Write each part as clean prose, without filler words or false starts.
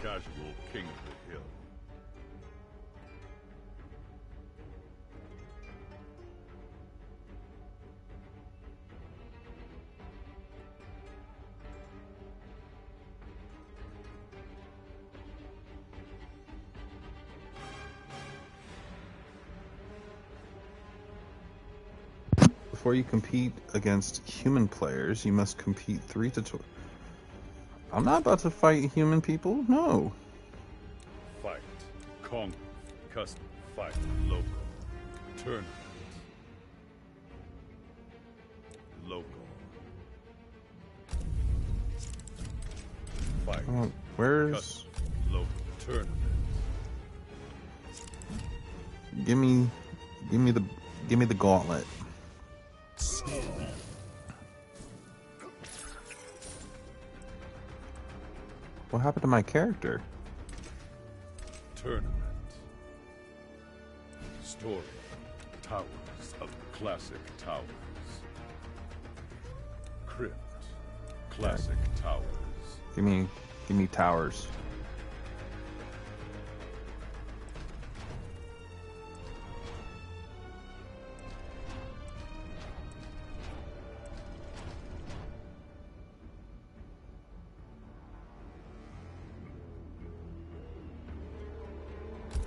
casual king of the hill. Before you compete against human players, you must compete 3 to 2. I'm not about to fight human people. No. Fight. Conquer. Custom. Fight. Local. Tournament. Local. Fight. Where's... Custom. Local. Tournament. Give me the gauntlet. What happened to my character? Tournament. Story. Towers of the classic towers. Crypt. Classic towers. Give me towers.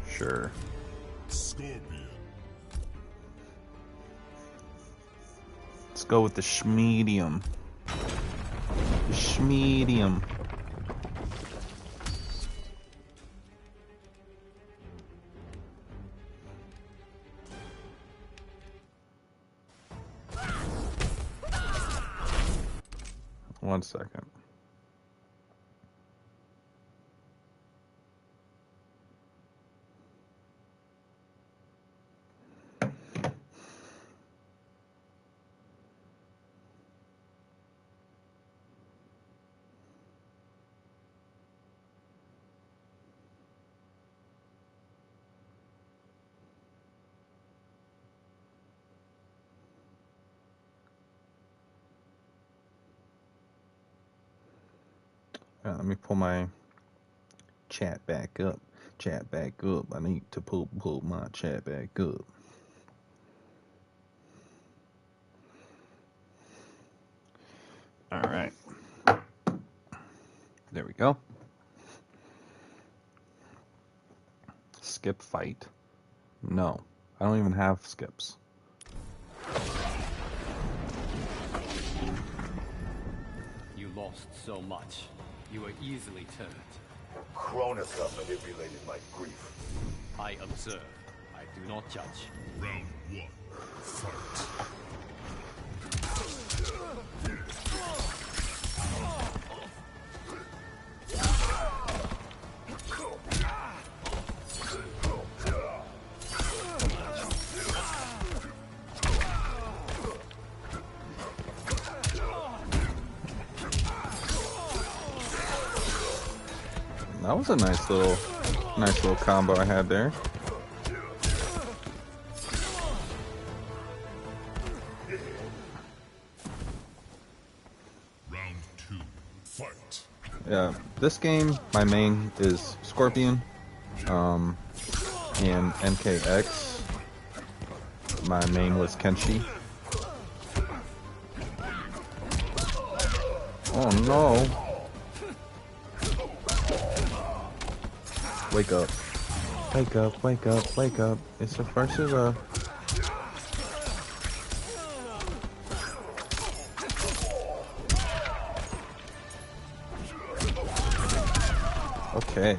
Sure. Scorpion. Let's go with the schmedium. The schmedium. One second. Let me pull my chat back up. Chat back up. I need to pull my chat back up. All right. There we go. Skip fight. No, I don't even have skips. You lost so much. You were easily turned. Kronika manipulated my grief. I observe. I do not judge. Round 1. Fight. That was a nice little combo I had there. Round 2. Fight. Yeah, this game, my main is Scorpion, and MKX. My main was Kenshi. Oh no! Wake up. Wake up, wake up, wake up. It's the first of a... Okay.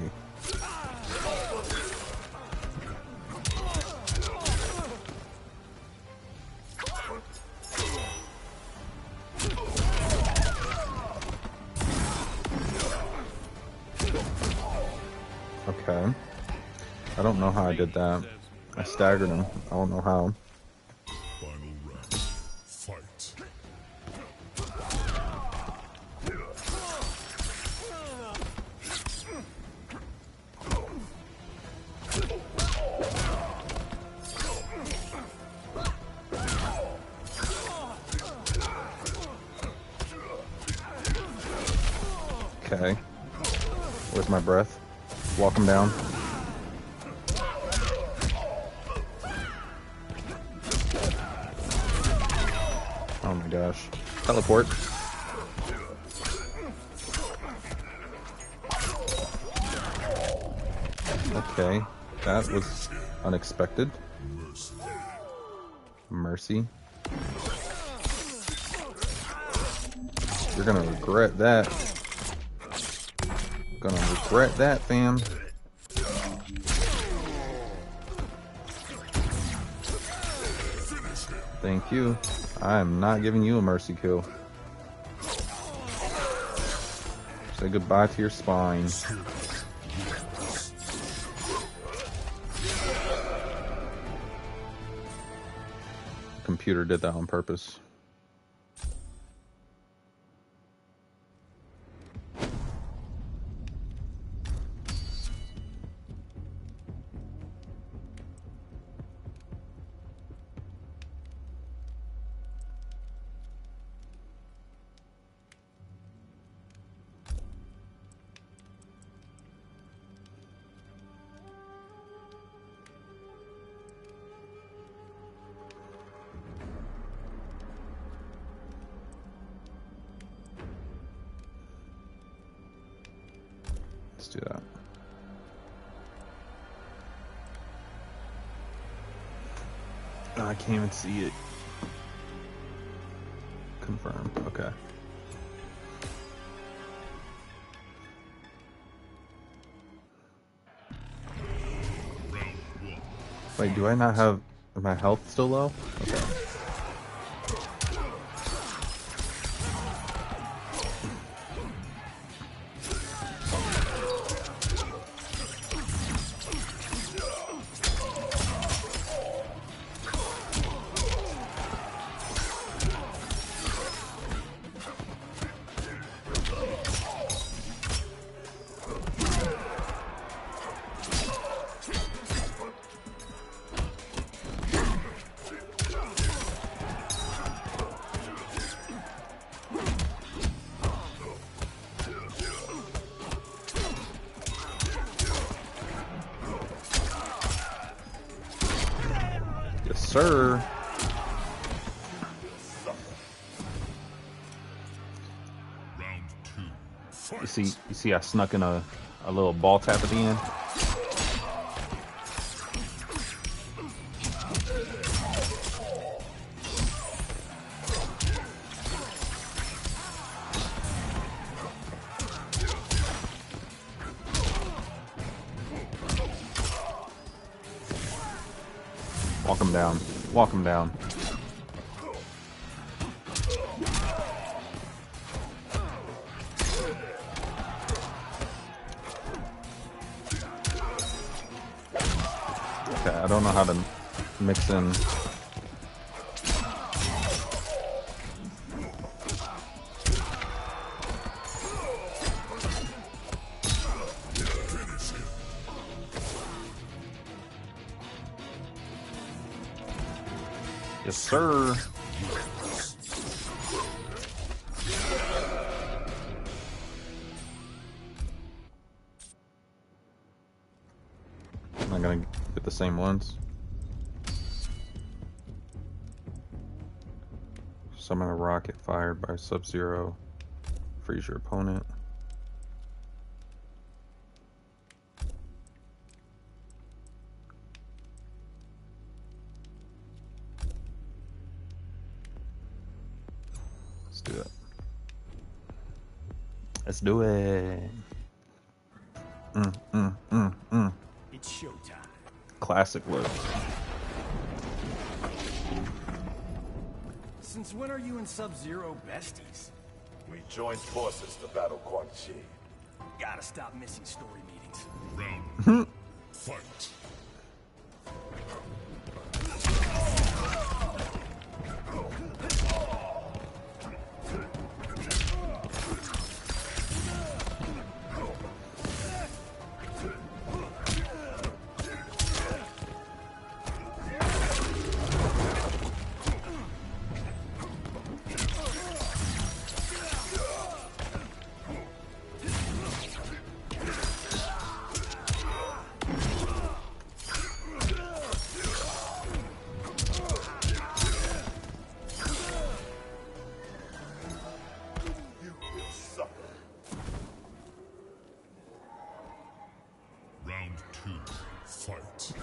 Okay. I don't know how I did that. I staggered him. I don't know how. Final round. Fight. Okay. Where's my breath? walk him down. Oh my gosh. Teleport. Okay, that was unexpected. Mercy. You're gonna regret that. Gonna regret that, fam. Thank you. I am not giving you a mercy kill. Say goodbye to your spine. Computer did that on purpose. Let's do that. Oh, I can't even see it. Confirm. Okay. Wait, do I not have my health still low? Okay. Sir. You see, I snuck in a little ball tap at the end. Walk him down. Walk him down. Okay, I don't know how to mix in. Yes, sir. Am I gonna get the same ones? Summon a rocket fired by Sub-Zero. Freeze your opponent. Let's do it. Let's do it. It's showtime. Classic look. Since when are you and Sub-Zero besties? We joined forces to battle Quan Chi. Gotta stop missing story meetings. Round fight. two, fight.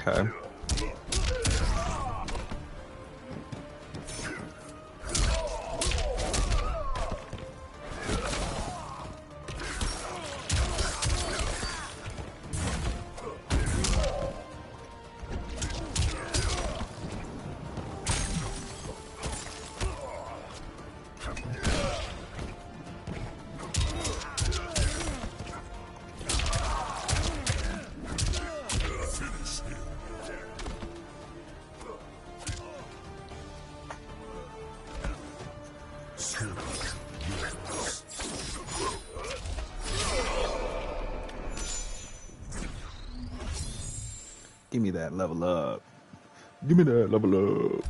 Okay. Give me that level up. Give me that level up.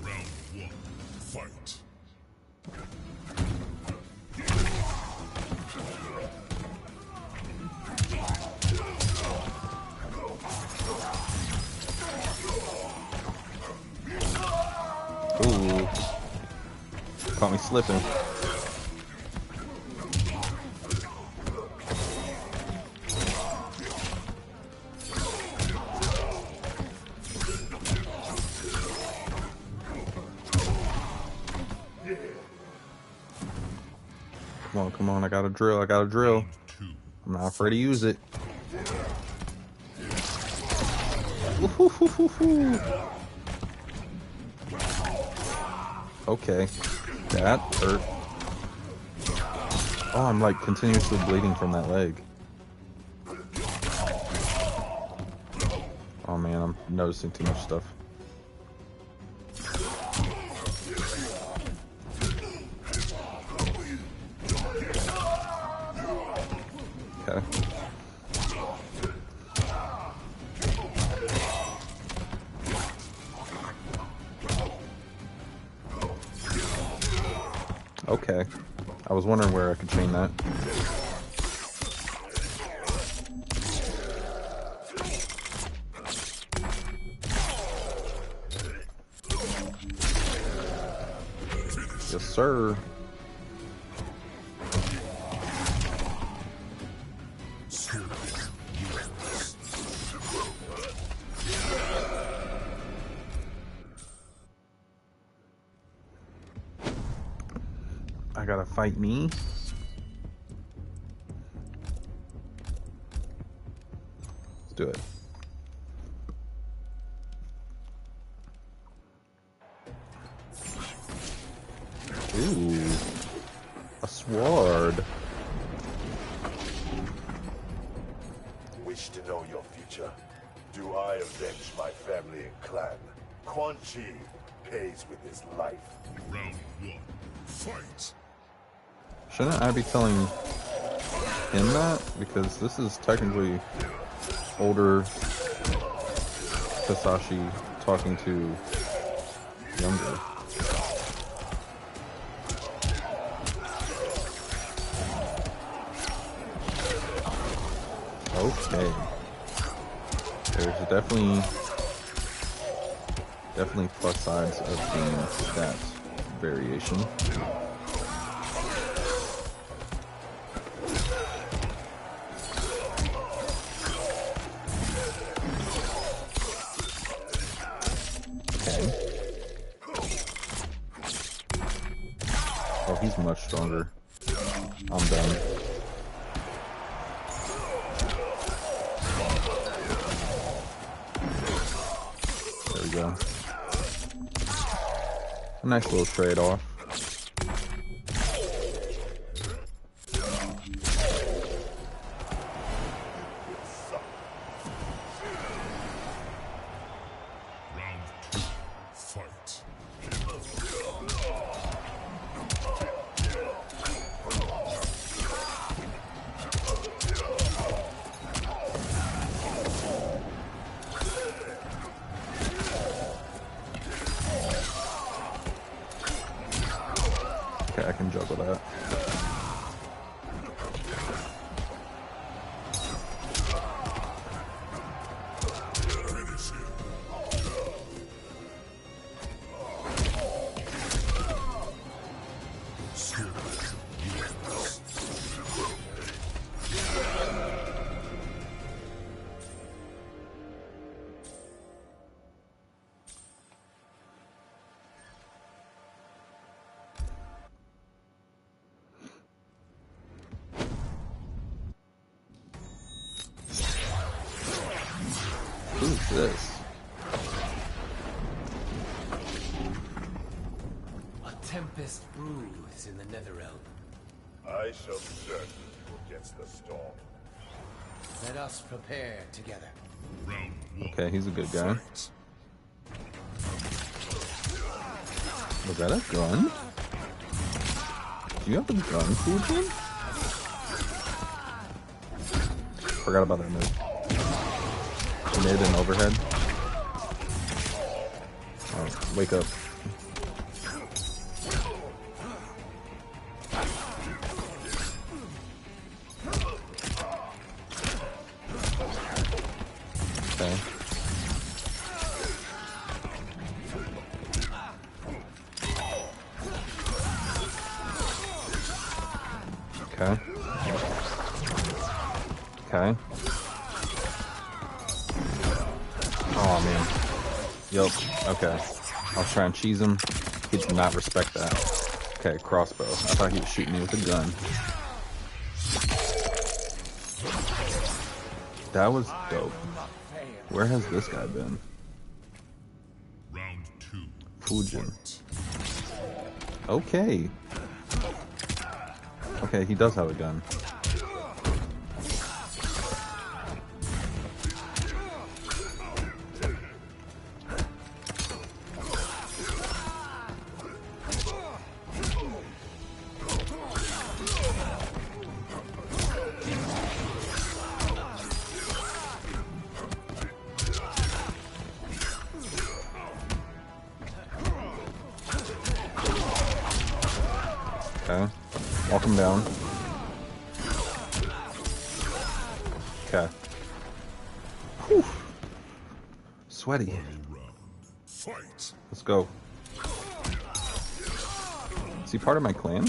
Round one, fight. Ooh. Caught me slipping. Come on, I got a drill, I got a drill. I'm not afraid to use it. Okay, that hurt. Oh, I'm like continuously bleeding from that leg. Oh man, I'm noticing too much stuff. Okay. Okay. I was wondering where I could chain that. Yes, sir. I gotta fight me. Let's do it. Ooh, a sword. Wish to know your future? Do I avenge my family and clan? Quan Chi pays with his life. Round one, fight. Shouldn't I be telling him that? Because this is technically older Tasashi talking to younger. Okay. There's definitely plus sides of being that variation. Oh, he's much stronger. I'm done. There we go. A nice little trade-off. Round two, fight. Okay, I can juggle that. Who's this? A tempest brews in the Netherrealm. I shall surf you against the storm. Let us prepare together. Round one. Okay, he's a good guy. Fight. Was that a gun? Do you have a gun, Fujin? Forgot about that move. Mid and overhead. Oh, wake up. Okay. Okay. Okay. Oh man. Yup. Okay. I'll try and cheese him. He did not respect that. Okay, crossbow. I thought he was shooting me with a gun. That was dope. Where has this guy been? Round two. Fujin. Okay. Okay, he does have a gun. Okay. Walk him down. Okay. Whew. Sweaty. Round. Fight. Let's go. Is he part of my clan?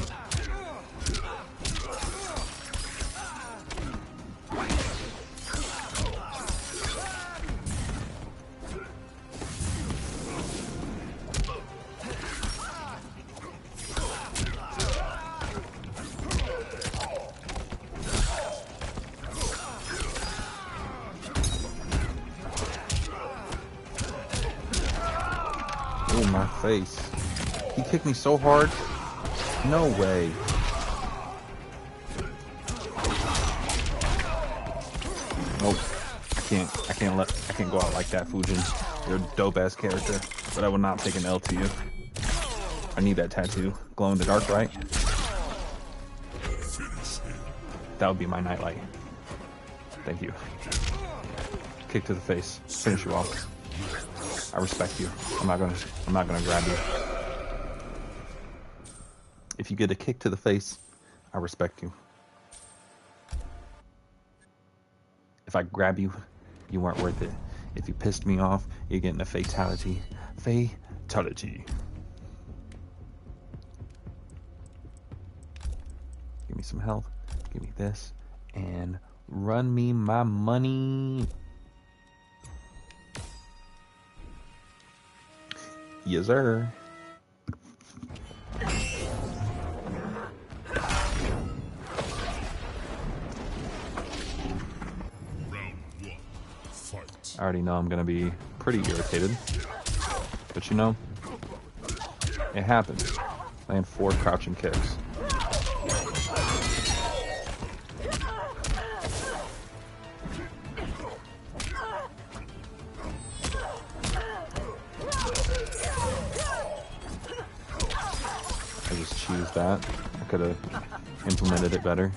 Oh, my face. He kicked me so hard. No way. Nope. I can't go out like that, Fujin. You're a dope ass character, but I will not take an L to you. I need that tattoo. Glow in the dark, right? That would be my nightlight. Thank you. Kick to the face. Finish you off. I respect you. I'm not gonna grab you. If you get a kick to the face, I respect you. If I grab you, you weren't worth it. If you pissed me off, you're getting a fatality. Fatality. Give me some health. Give me this. And run me my money. Yes, sir. Round one. Fight. I already know I'm gonna be pretty irritated. But you know, it happens. Land 4 crouching kicks. Choose that. I could have implemented it better.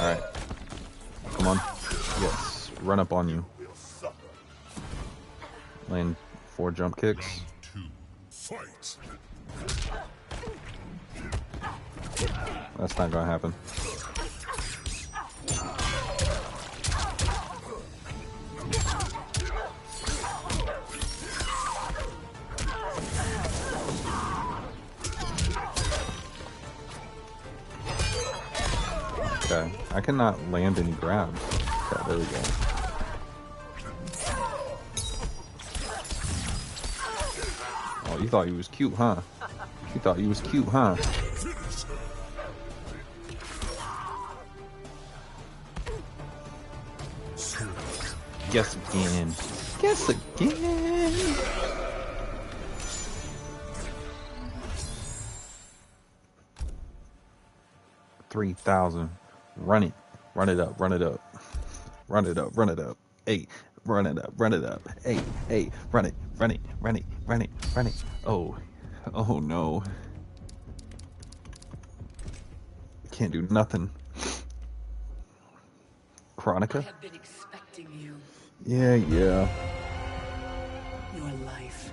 Alright. Come on. Yes. Run up on you. Land 4 jump kicks. Round two. Fight. That's not gonna happen. Okay, I cannot land any grabs. Okay, there we go. You thought he was cute, huh? You thought he was cute, huh? Guess again. Guess again. $3,000. Run it. Run it up. Run it up. Run it up. Run it up. Hey, run it up. Run it up. Hey, hey, run it. Run it. Run it. Run it. Run it. Oh. Oh no. Can't do nothing. Chronica? I have been expecting you. Yeah. Your life,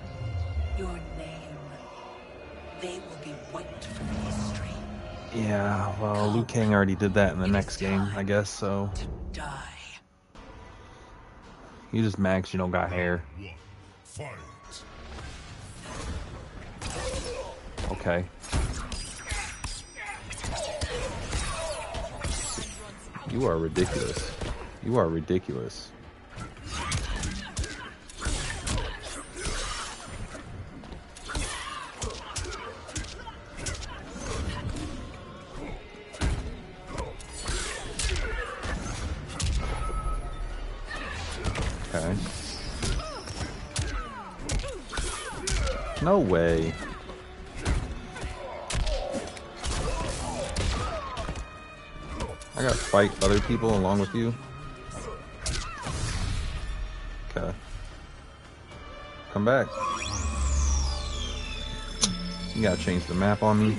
your name, they will be wiped from history. Yeah, well, Liu Kang already did that in the next game, I guess, so. To die. You just Max, you don't got hair. One. Fight. Okay. You are ridiculous. You are ridiculous. Okay. No way. I gotta fight other people along with you. Okay. Come back. You gotta change the map on me.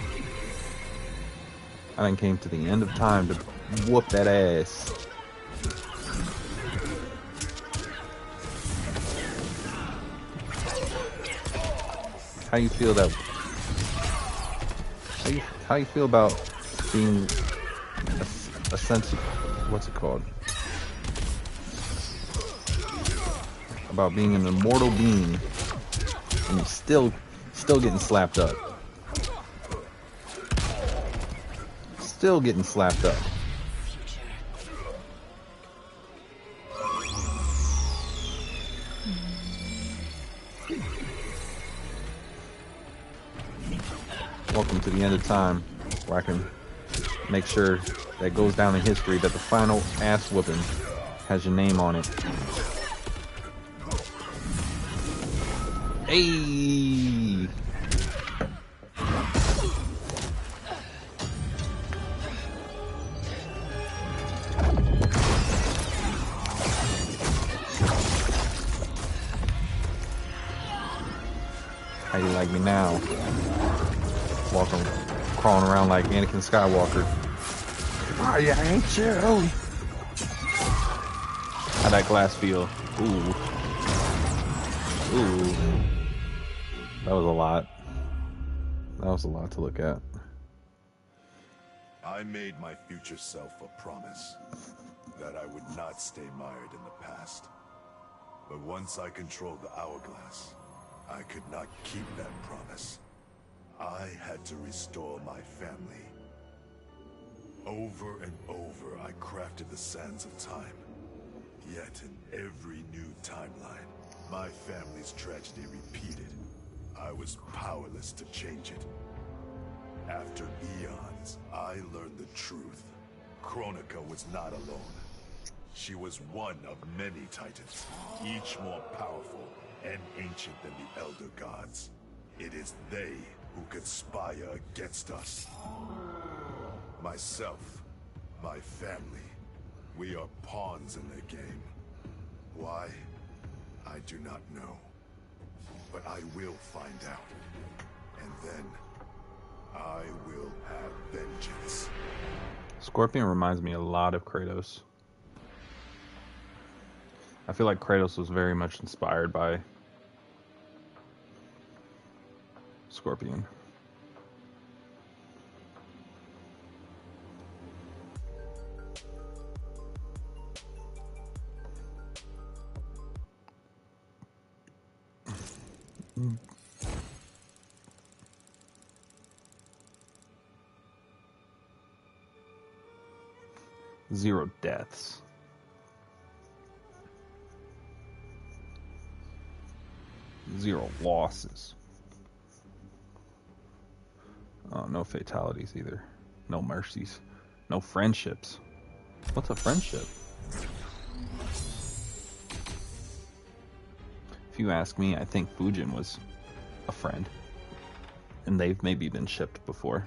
I done came to the end of time to whoop that ass. How you feel that? How you feel about being a sense of, what's it called? About being an immortal being and you're still getting slapped up. Still getting slapped up. Welcome to the end of time, where I can make sure that goes down in history that the final ass whooping has your name on it. Hey! How you like me now? Walking, crawling around like Anakin Skywalker. Oh, yeah, ain't you? How'd that glass feel? Ooh. Ooh. That was a lot. That was a lot to look at. I made my future self a promise that I would not stay mired in the past. But once I controlled the hourglass, I could not keep that promise. I had to restore my family. Over and over, I crafted the sands of time. Yet in every new timeline, my family's tragedy repeated. I was powerless to change it. After eons, I learned the truth. Kronika was not alone. She was one of many titans, each more powerful and ancient than the Elder Gods. It is they who conspire against us. Myself, my family, we are pawns in their game. Why? I do not know. But I will find out. And then, I will have vengeance. Scorpion reminds me a lot of Kratos. I feel like Kratos was very much inspired by Scorpion. Zero deaths. Zero losses. Oh, no fatalities either. No mercies. No friendships. What's a friendship? If you ask me, I think Fujin was a friend. And they've maybe been shipped before.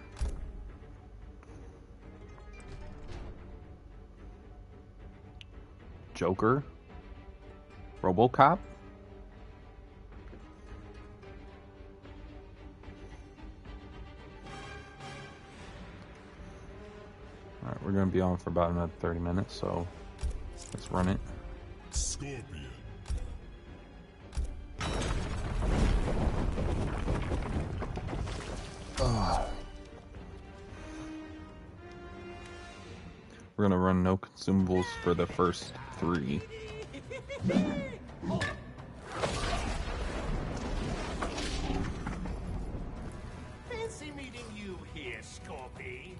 Joker? RoboCop? Alright, we're gonna be on for about another 30 minutes, so let's run it. Scorpion. We're gonna run no consumables for the first 3. Fancy meeting you here, Scorpion.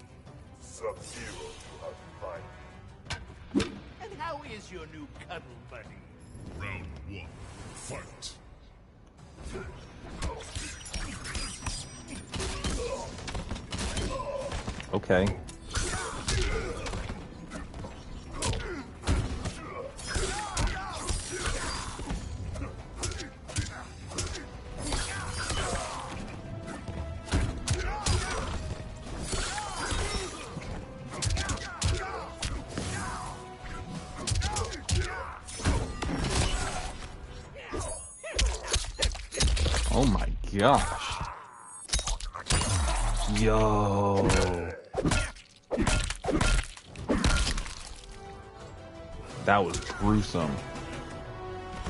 Sub-Zero to our fight. And how is your new cuddle buddy? Round 1. Fight. Okay. Oh my gosh. Yo. That was gruesome.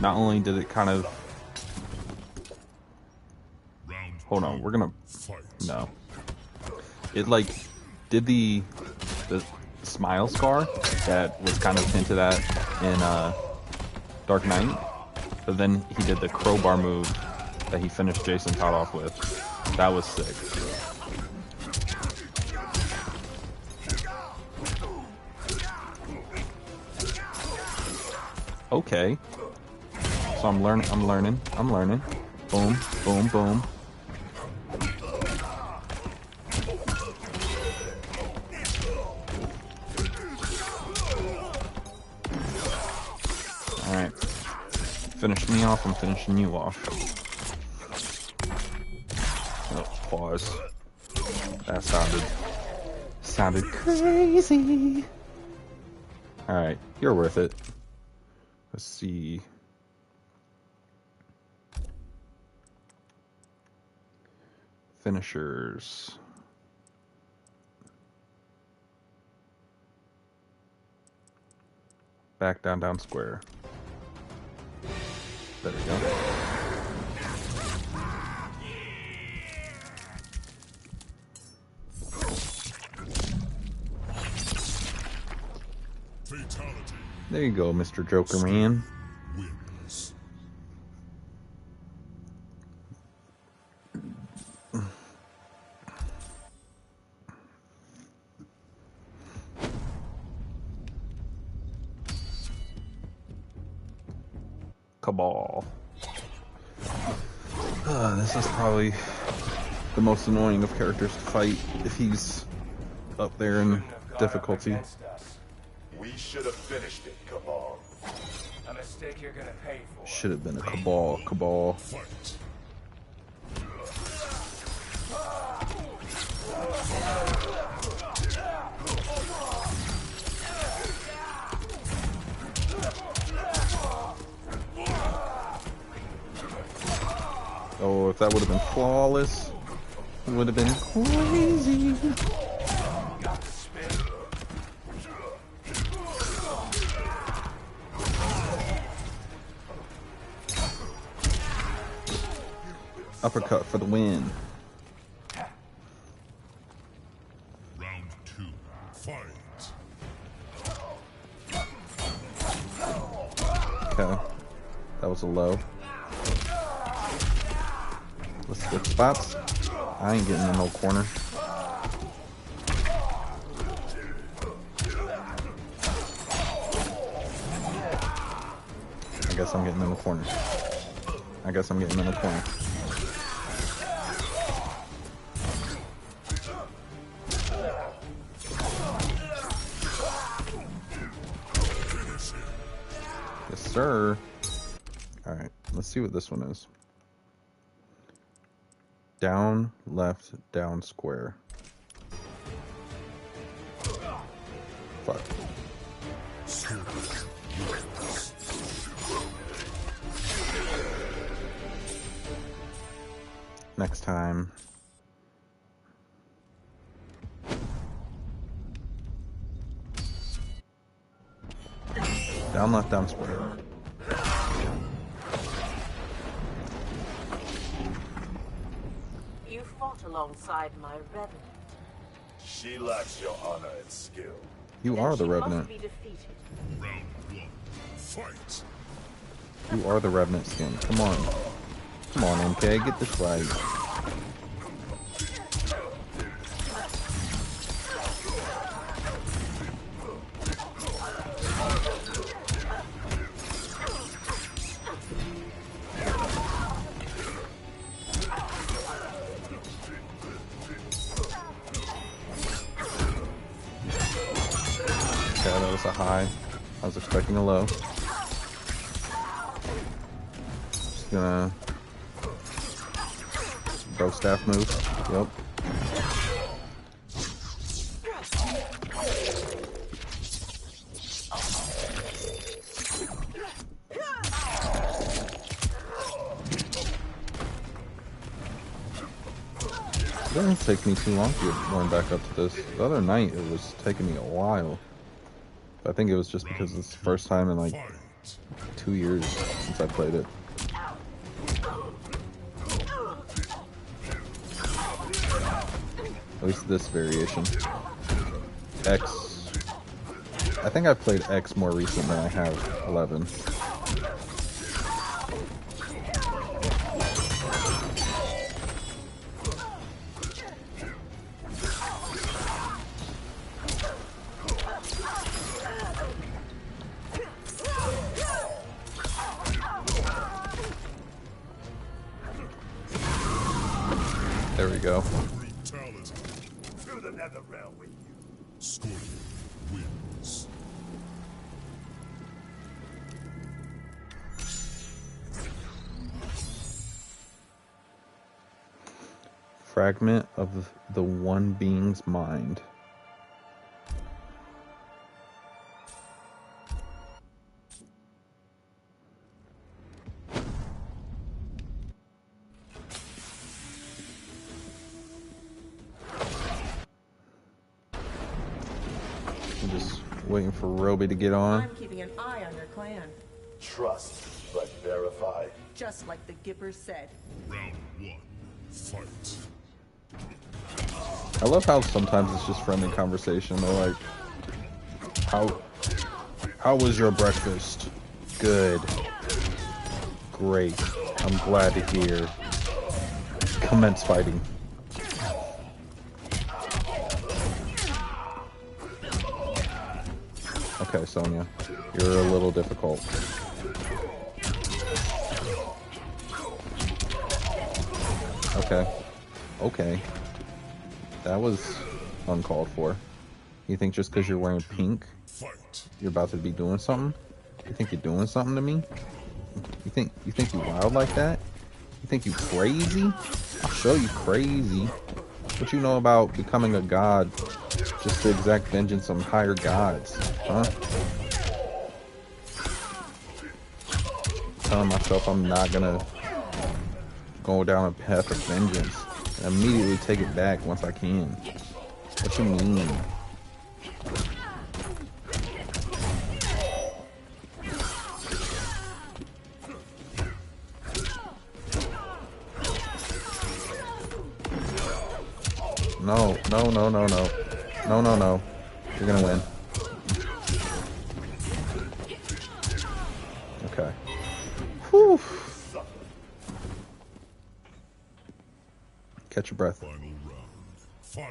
Not only did it kind of... Round Hold on, we're gonna... fight. No. It like did the smile scar that was kind of hinted at in Dark Knight, but then he did the crowbar move that he finished Jason Todd off with. That was sick. Okay. So I'm learning. Boom, boom, boom. Alright. Finish me off, I'm finishing you off. Oh, pause. That sounded crazy. Alright, you're worth it. Let's see. Finishers. Back, down, down, square. There we go. Fatality. There you go, Mr. Joker Man. Wins. Cabal. This is probably the most annoying of characters to fight if he's up there in difficulty. We should have finished it, Cabal. A mistake you're gonna pay for. Should have been a Cabal. Fight. Oh, if that would have been flawless, it would have been crazy. Uppercut for the win. Round 2. Fight. Okay. That was a low. Let's switch spots. I ain't getting in no corner. I guess I'm getting in the corner. sir. Alright, let's see what this one is. Down, left, down, square. Fuck. Next time. Down, left, down, square. You fought alongside my revenant. She lacks your honor and skill. You are the Revenant. Must be defeated. Round one. Fight. You are the Revenant skin. Come on. Come on, MK, get this right. Okay, that was a high. I was expecting a low. Just gonna bow staff move. Yep. It doesn't take me too long to get going back up to this. The other night it was taking me a while. I think it was just because it's the first time in like 2 years since I played it. At least this variation. X. I think I've played X more recent than I have 11. There we go. Brutality. To the nether realm with you. Scorpion wins. Fragment of the one being's mind. I'm just waiting for Roby to get on. I'm keeping an eye on your clan, Trust, but verify. just like the Gippers said. Round one. Fight. I love how sometimes it's just friendly conversation. They're like, how was your breakfast? Good. Great. I'm glad to hear. Commence fighting. Okay, Sonya. You're a little difficult. Okay. Okay. That was uncalled for. You think just because you're wearing pink, Fight. you're about to be doing something? You think you're doing something to me? You think you wild like that? You think you crazy? I'll show you crazy. What you know about becoming a god just to exact vengeance on higher gods, huh? Telling myself I'm not gonna go down a path of vengeance and immediately take it back once I can. What you mean? No, no, no, no, no. No, no, no. You're gonna win. Okay. Whew. Catch your breath. Final round. Fight.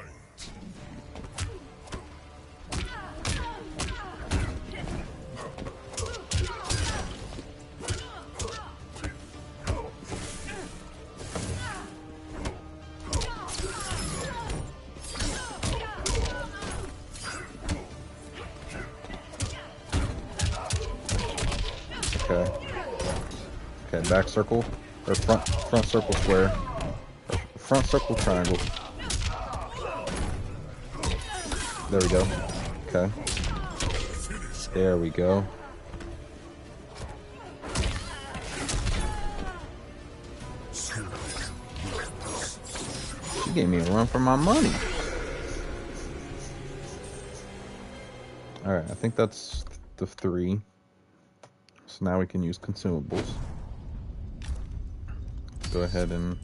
Okay. back circle, or front circle square, or front circle triangle. There we go. Okay. There we go. She gave me a run for my money. Alright, I think that's the 3. So now we can use consumables. Go ahead and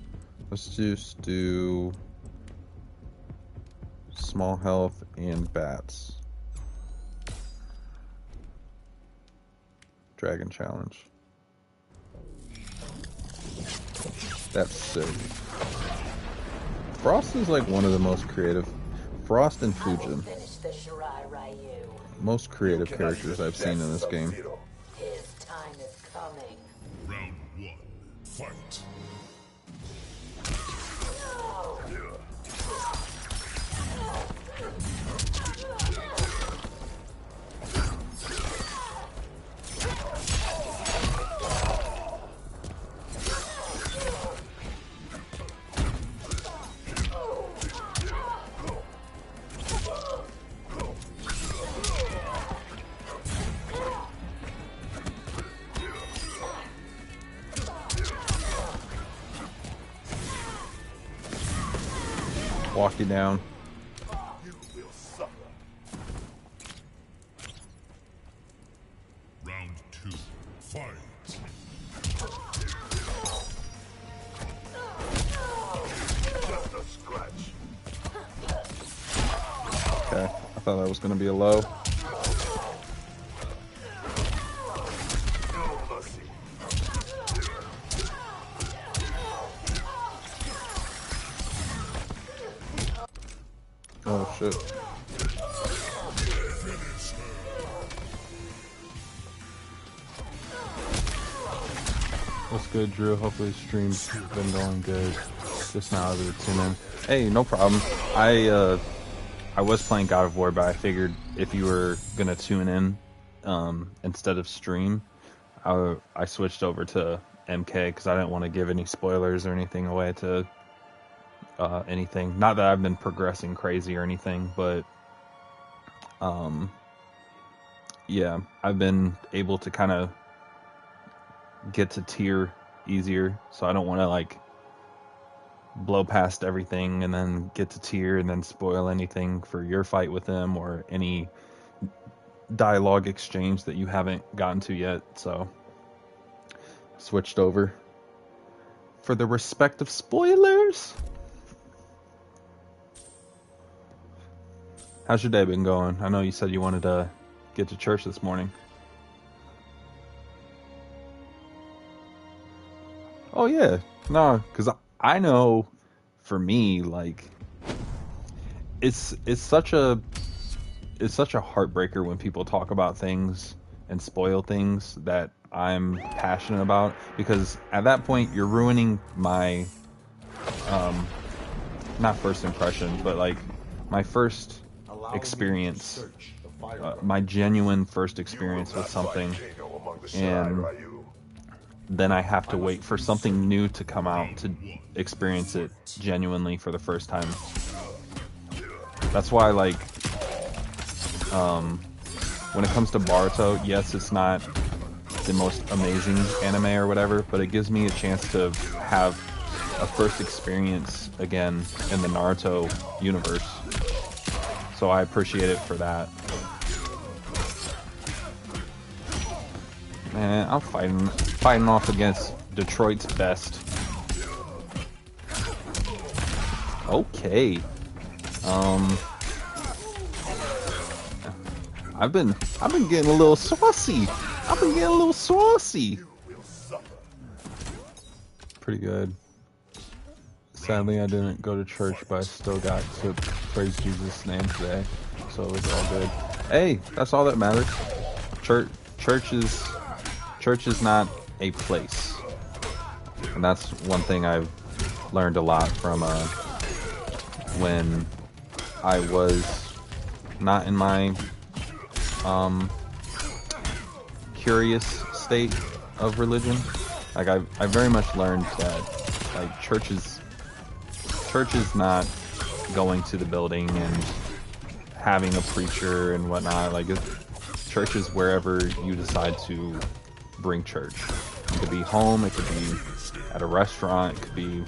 let's just do small health and bats. Dragon challenge. That's sick. Frost is like one of the most creative. Frost and Fujin. Most creative characters I've seen in this game. His time is coming. Round 1. Fight. Walk you down. You will suffer. Round 2. Fight. Just a scratch. Okay, I thought that was gonna be a low. No mercy. Oh shit. What's good, Drew? Hopefully the stream's been going good. Just now able to tune in. Hey, no problem. I was playing God of War, but I figured if you were gonna tune in instead of stream, I switched over to MK because I didn't want to give any spoilers or anything away to anything. Not that I've been progressing crazy or anything, but yeah, I've been able to kind of get to tier easier, so I don't want to like blow past everything and then get to tier and then spoil anything for your fight with them or any dialogue exchange that you haven't gotten to yet. So switched over for the respect of spoilers. How's your day been going? I know you said you wanted to get to church this morning. Oh yeah, no, because I know for me, like, it's such a heartbreaker when people talk about things and spoil things that I'm passionate about, because at that point you're ruining my not first impression, but like my first experience, my genuine first experience with something, and then I have to wait for something new to come out to experience it genuinely for the first time. That's why, like, when it comes to Boruto, yes, it's not the most amazing anime or whatever, but it gives me a chance to have a first experience again in the Naruto universe. So I appreciate it for that. Man, I'm fighting off against Detroit's best. Okay. I've been getting a little saucy. Pretty good. Sadly, I didn't go to church, but I still got to praise Jesus' name today, so it was all good. Hey, that's all that matters. Church is not a place, and that's one thing I've learned a lot from when I was not in my curious state of religion. Like I very much learned that like church is not going to the building and having a preacher and whatnot. Like church is wherever you decide to bring church. It could be home, it could be at a restaurant, it could be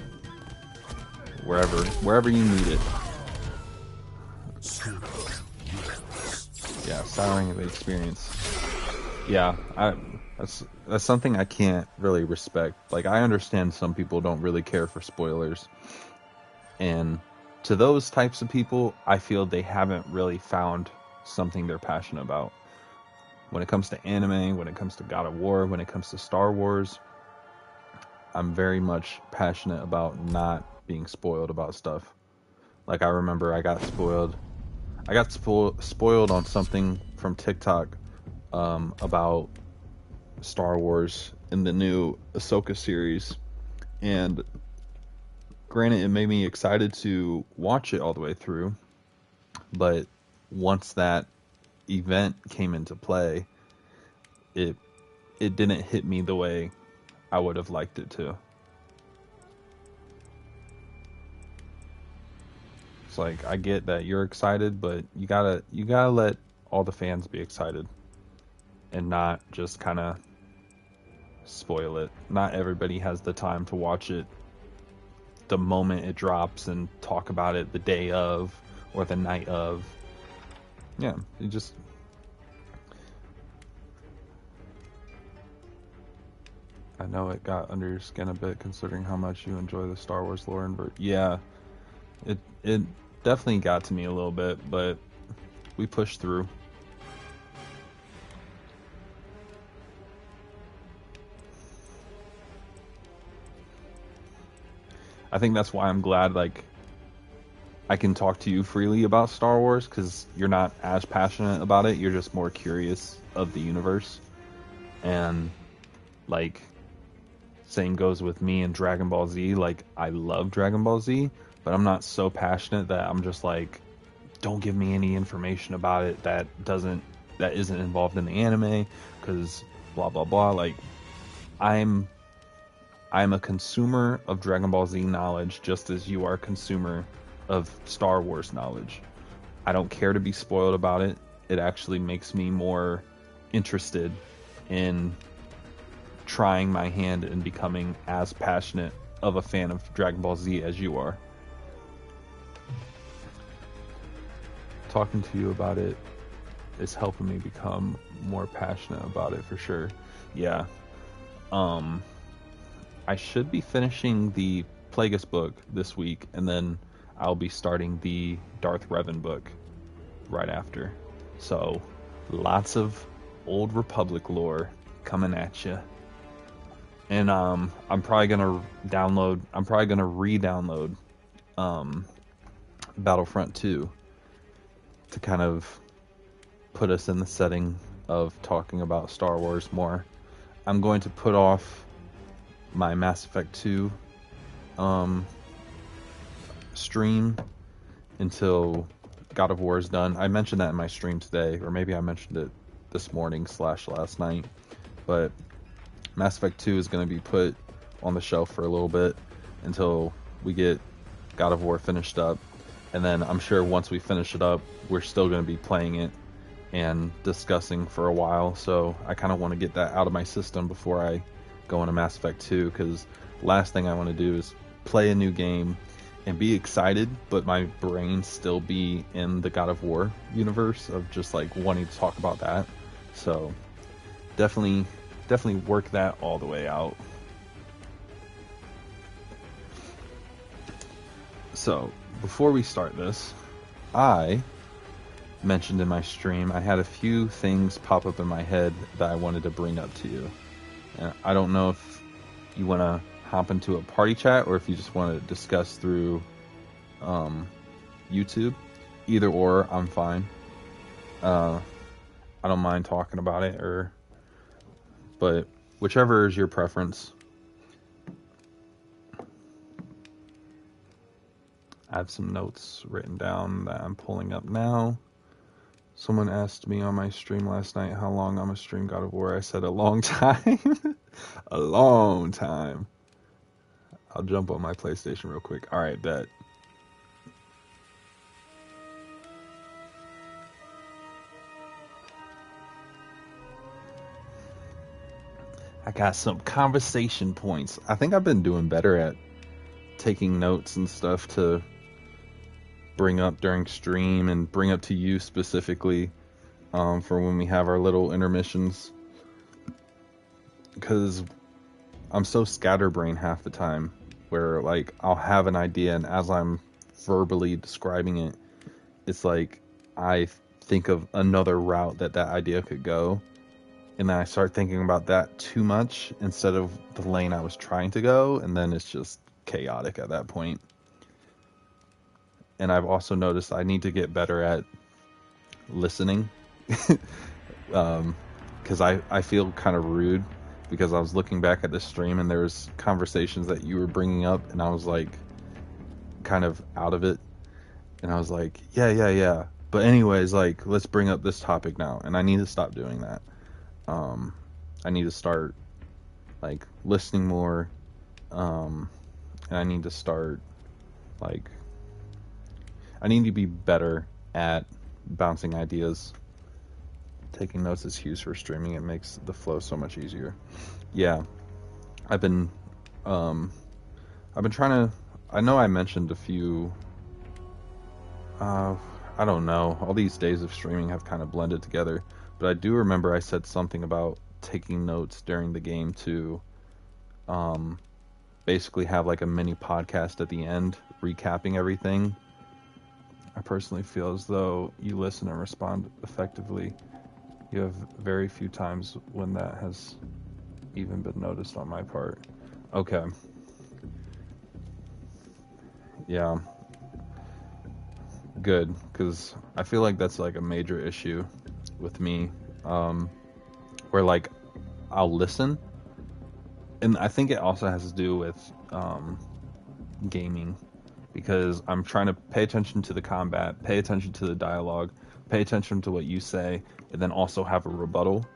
wherever you need it. Yeah, souring of the experience. Yeah, that's something I can't really respect. Like I understand some people don't really care for spoilers, and to those types of people, I feel they haven't really found something they're passionate about. When it comes to anime, when it comes to God of War, when it comes to Star Wars, I'm very much passionate about not being spoiled about stuff. Like I remember I got spoiled on something from TikTok about Star Wars in the new Ahsoka series, and granted it made me excited to watch it all the way through, but once that event came into play, it didn't hit me the way I would have liked it to. It's like I get that you're excited, but you gotta let all the fans be excited and not just kind of spoil it. Not everybody has the time to watch it the moment it drops and talk about it the day of or the night of. Yeah, you just... I know it got under your skin a bit considering how much you enjoy the Star Wars lore and yeah, it definitely got to me a little bit, but we pushed through. I think that's why I'm glad like I can talk to you freely about Star Wars, because you're not as passionate about it, you're just more curious of the universe. And like same goes with me and Dragon Ball Z. Like I love Dragon Ball Z, but I'm not so passionate that I'm just like, don't give me any information about it that isn't involved in the anime, because blah blah blah. Like I'm a consumer of Dragon Ball Z knowledge just as you are a consumer of Star Wars knowledge. I don't care to be spoiled about it. It actually makes me more interested in trying my hand and becoming as passionate of a fan of Dragon Ball Z as you are. Talking to you about it is helping me become more passionate about it for sure. Yeah. I should be finishing the Plagueis book this week, and then I'll be starting the Darth Revan book right after. So, lots of Old Republic lore coming at you. And I'm probably gonna re-download Battlefront 2 to kind of put us in the setting of talking about Star Wars more. I'm going to put off my Mass Effect 2 stream until God of War is done. I mentioned that in my stream today, or maybe I mentioned it this morning / last night, but Mass Effect 2 is going to be put on the shelf for a little bit until we get God of War finished up, and then I'm sure once we finish it up, we're still going to be playing it and discussing for a while, so I kind of want to get that out of my system before I go into Mass Effect 2, because last thing I want to do is play a new game and be excited, but my brain still be in the God of War universe of just like wanting to talk about that. So definitely work that all the way out. So before we start this, I mentioned in my stream I had a few things pop up in my head that I wanted to bring up to you. And I don't know if you want to hop into a party chat or if you just want to discuss through YouTube. Either or, I'm fine. I don't mind talking about it, but whichever is your preference. I have some notes written down that I'm pulling up now. Someone asked me on my stream last night how long I'm gonna stream God of War. I said a long time. A long time. I'll jump on my PlayStation real quick. Alright, bet. I got some conversation points. I think I've been doing better at taking notes and stuff to bring up during stream and bring up to you specifically for when we have our little intermissions. Because I'm so scatterbrained half the time where like I'll have an idea and as I'm verbally describing it, it's like I think of another route that idea could go. And then I start thinking about that too much instead of the lane I was trying to go, and then it's just chaotic at that point. And I've also noticed I need to get better at listening, because I feel kind of rude because I was looking back at the stream and there was conversations that you were bringing up, and I was like kind of out of it, and I was like, yeah. But anyways, like let's bring up this topic now, and I need to stop doing that. I need to start like listening more, and I need to start like I need to be better at bouncing ideas. Taking notes is huge for streaming. It makes the flow so much easier. Yeah, I've been trying to. I know I mentioned a few. I don't know. All these days of streaming have kind of blended together. But I do remember I said something about taking notes during the game to basically have like a mini podcast at the end recapping everything. I personally feel as though you listen and respond effectively. You have very few times when that has even been noticed on my part. Okay. Yeah. Good, because I feel like that's like a major issue with me, where like I'll listen, and I think it also has to do with gaming, because I'm trying to pay attention to the combat, pay attention to the dialogue, pay attention to what you say, and then also have a rebuttal,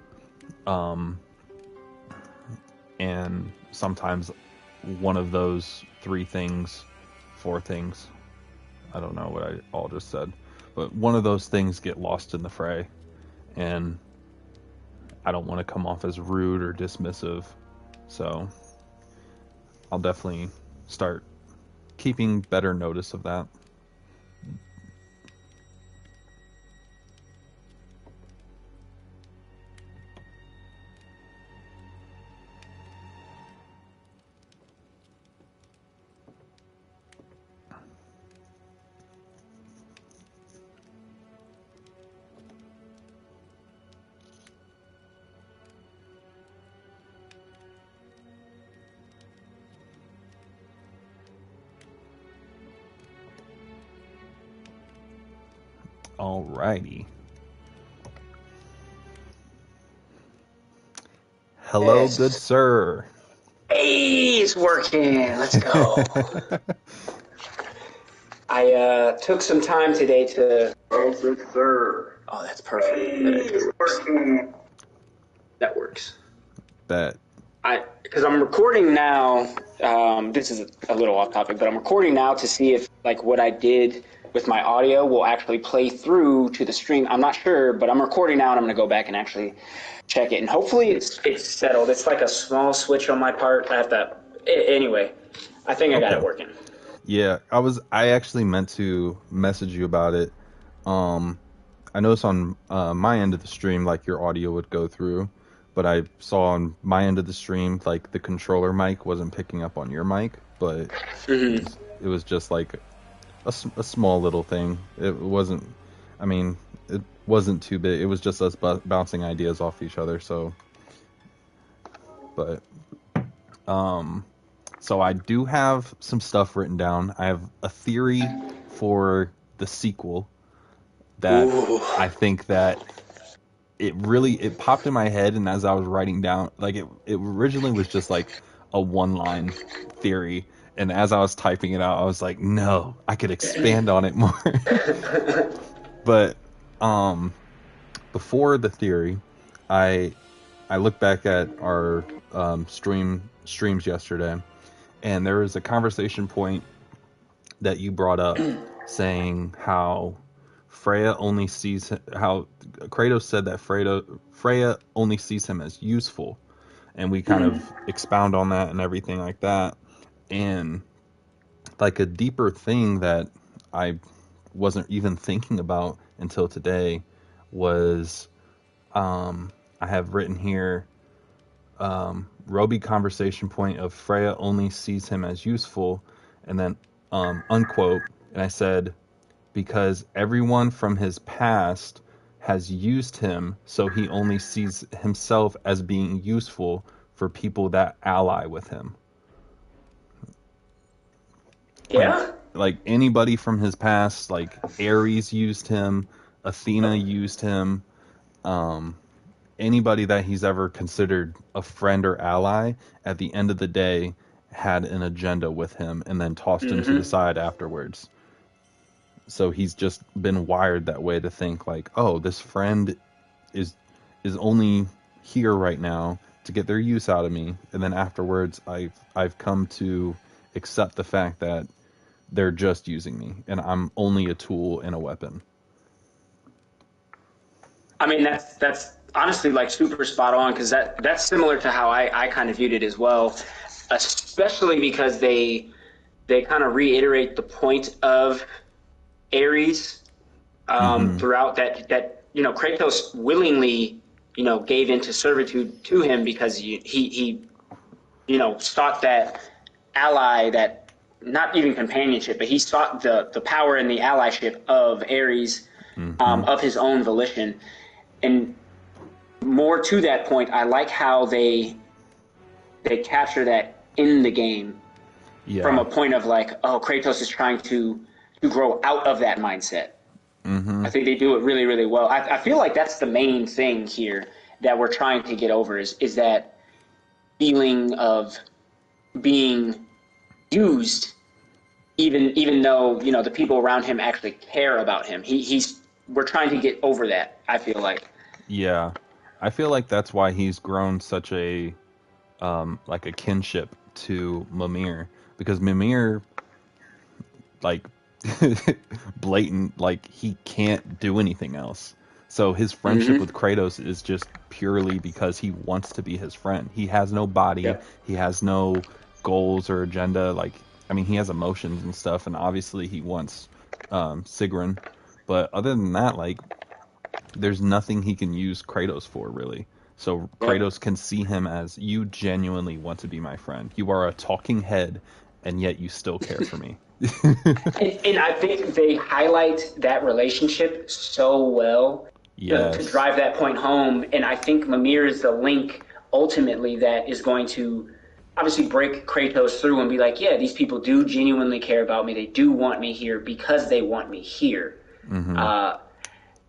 and sometimes one of those 4 things, I don't know what I all just said, but one of those things get lost in the fray. And I don't want to come off as rude or dismissive, so I'll definitely start keeping better notice of that. Alrighty. Hello, yes. Good sir. Hey, it's working. Let's go. I took some time today to... Oh, good sir. Oh, that's perfect. Hey, it's working. That works. Bet. Because I'm recording now, this is a little off topic, but I'm recording now to see if like what I did with my audio will actually play through to the stream. I'm not sure, but I'm recording now and I'm going to go back and actually check it. And hopefully it's settled. It's like a small switch on my part. I have to, anyway, I think I got it working. Yeah, I actually meant to message you about it. I noticed on my end of the stream, like your audio would go through, but I saw on my end of the stream, like the controller mic wasn't picking up on your mic, but it was just like a small little thing. It wasn't, I mean, it wasn't too big. It was just us bouncing ideas off each other. So, but, so I do have some stuff written down. I have a theory for the sequel that I think that it popped in my head, and as I was writing down, like it originally was just like a one-line theory, and as I was typing it out, I was like, no, I could expand on it more. But before the theory, I looked back at our streams yesterday, and there was a conversation point that you brought up saying how Kratos said that Freya only sees him as useful, and we kind of expound on that and everything like that. And like a deeper thing that I wasn't even thinking about until today was I have written here Roby conversation point of Freya only sees him as useful, and then unquote, and I said because everyone from his past has used him, so he only sees himself as being useful for people that ally with him. Yeah. Like anybody from his past, like Ares used him, Athena used him, anybody that he's ever considered a friend or ally, at the end of the day, had an agenda with him and then tossed him to the side afterwards. So he's just been wired that way to think like, oh, this friend is only here right now to get their use out of me, and then afterwards I've come to accept the fact that they're just using me and I'm only a tool and a weapon. I mean, that's honestly like super spot on, because that's similar to how I kind of viewed it as well, especially because they kind of reiterate the point of Ares throughout that Kratos willingly gave into servitude to him because he sought that ally, that not even companionship, but he sought the power and the allyship of Ares of his own volition. And more to that point, I like how they capture that in the game from a point of like, oh, Kratos is trying to grow out of that mindset. I think they do it really, really well. I feel like that's the main thing here that we're trying to get over is that feeling of being used, even though the people around him actually care about him. We're trying to get over that, I feel like. Yeah, I feel like that's why he's grown such a like a kinship to Mimir, because Mimir, like blatant, like he can't do anything else. So his friendship with Kratos is just purely because he wants to be his friend. He has no body, he has no goals or agenda. Like, I mean, he has emotions and stuff, and obviously he wants Sigrun, but other than that, like, there's nothing he can use Kratos for, really. So Kratos can see him as, you genuinely want to be my friend. You are a talking head, and yet you still care for me. and I think they highlight that relationship so well to drive that point home. And I think Mimir is the link, ultimately, that is going to obviously break Kratos through and be like, yeah, these people do genuinely care about me. They do want me here because they want me here.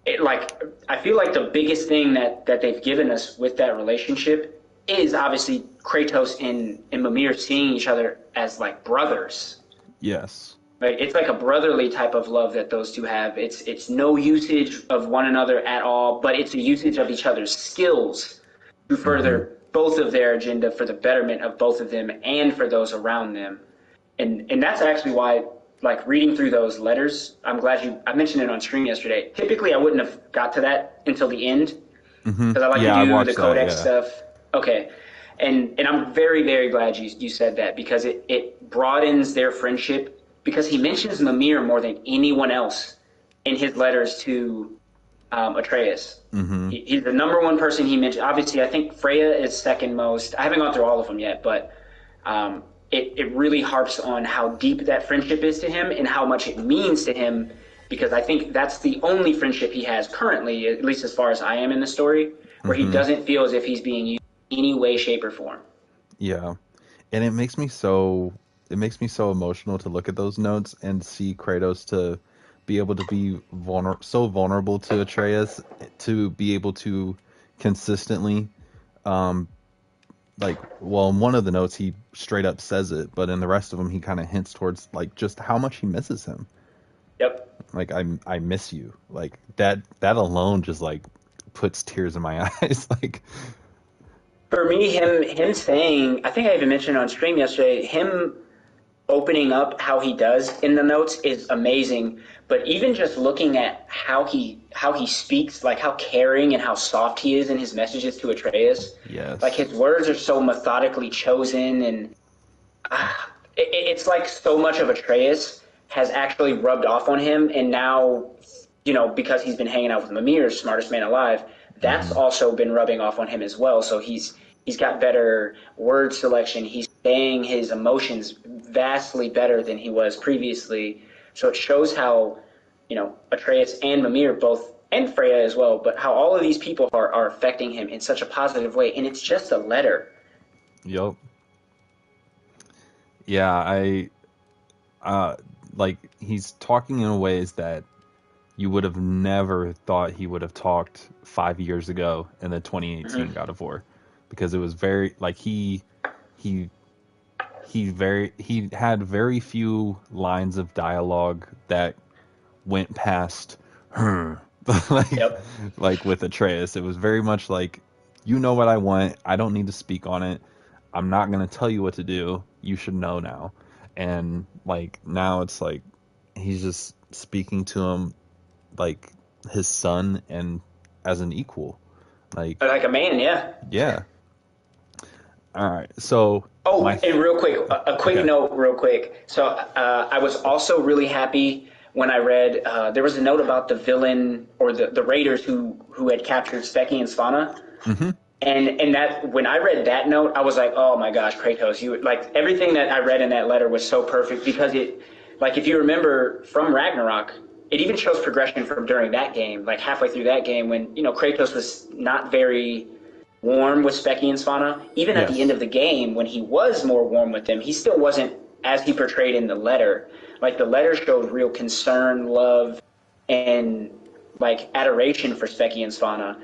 I feel like the biggest thing that they've given us with that relationship is obviously Kratos and Mimir seeing each other as like brothers. Yes. Right? It's like a brotherly type of love that those two have. It's no usage of one another at all, but it's a usage of each other's skills to further both of their agenda for the betterment of both of them and for those around them. And that's actually why, like, reading through those letters, I'm glad I mentioned it on stream yesterday. Typically, I wouldn't have got to that until the end, because I like to do the codex stuff. Okay. And I'm very, very glad you said that, because it broadens their friendship, because he mentions Mimir more than anyone else in his letters to Atreus. He's the number one person he mentioned. Obviously, I think Freya is second most. I haven't gone through all of them yet, but it really harps on how deep that friendship is to him and how much it means to him, because I think that's the only friendship he has currently, at least as far as I am in the story, where he doesn't feel as if he's being used in any way, shape, or form. Yeah. And it makes me so emotional to look at those notes and see Kratos to be able to be so vulnerable to Atreus, to be able to consistently in one of the notes he straight up says it, but in the rest of them he kind of hints towards like just how much he misses him. Yep. Like, I miss you. Like that alone just like puts tears in my eyes. Like, for me, him saying, I think I even mentioned on stream yesterday, him opening up how he does in the notes is amazing. But even just looking at how he speaks, like how caring and how soft he is in his messages to Atreus. yes, Like his words are so methodically chosen, and it's like so much of Atreus has actually rubbed off on him, and now, because he's been hanging out with Mimir, smartest man alive, that's also been rubbing off on him as well. So he's got better word selection. He's saying his emotions vastly better than he was previously. So it shows how, Atreus and Mimir both, and Freya as well, but how all of these people are affecting him in such a positive way. And it's just a letter. Yup. Yeah, like, he's talking in ways that you would have never thought he would have talked 5 years ago in the 2018 God of War, because it was very, like, he had very few lines of dialogue that went past like, like with Atreus. It was very much like, you know what I want, I don't need to speak on it, I'm not going to tell you what to do, you should know now. And like now it's like he's just speaking to him like his son and as an equal, like a man. Yeah. All right, so and real quick, a quick note real quick. So I was also really happy when I read there was a note about the villain or the raiders who had captured Speki and Svanna. And that, when I read that note, I was like, oh my gosh, Kratos, you, like, everything that I read in that letter was so perfect, because it, like, if you remember from Ragnarok, it even shows progression from during that game, like halfway through that game, when, Kratos was not very warm with Speki and Svanna. Even at the end of the game, when he was more warm with them, he still wasn't as he portrayed in the letter. Like, the letter showed real concern, love, and, like, adoration for Speki and Svanna.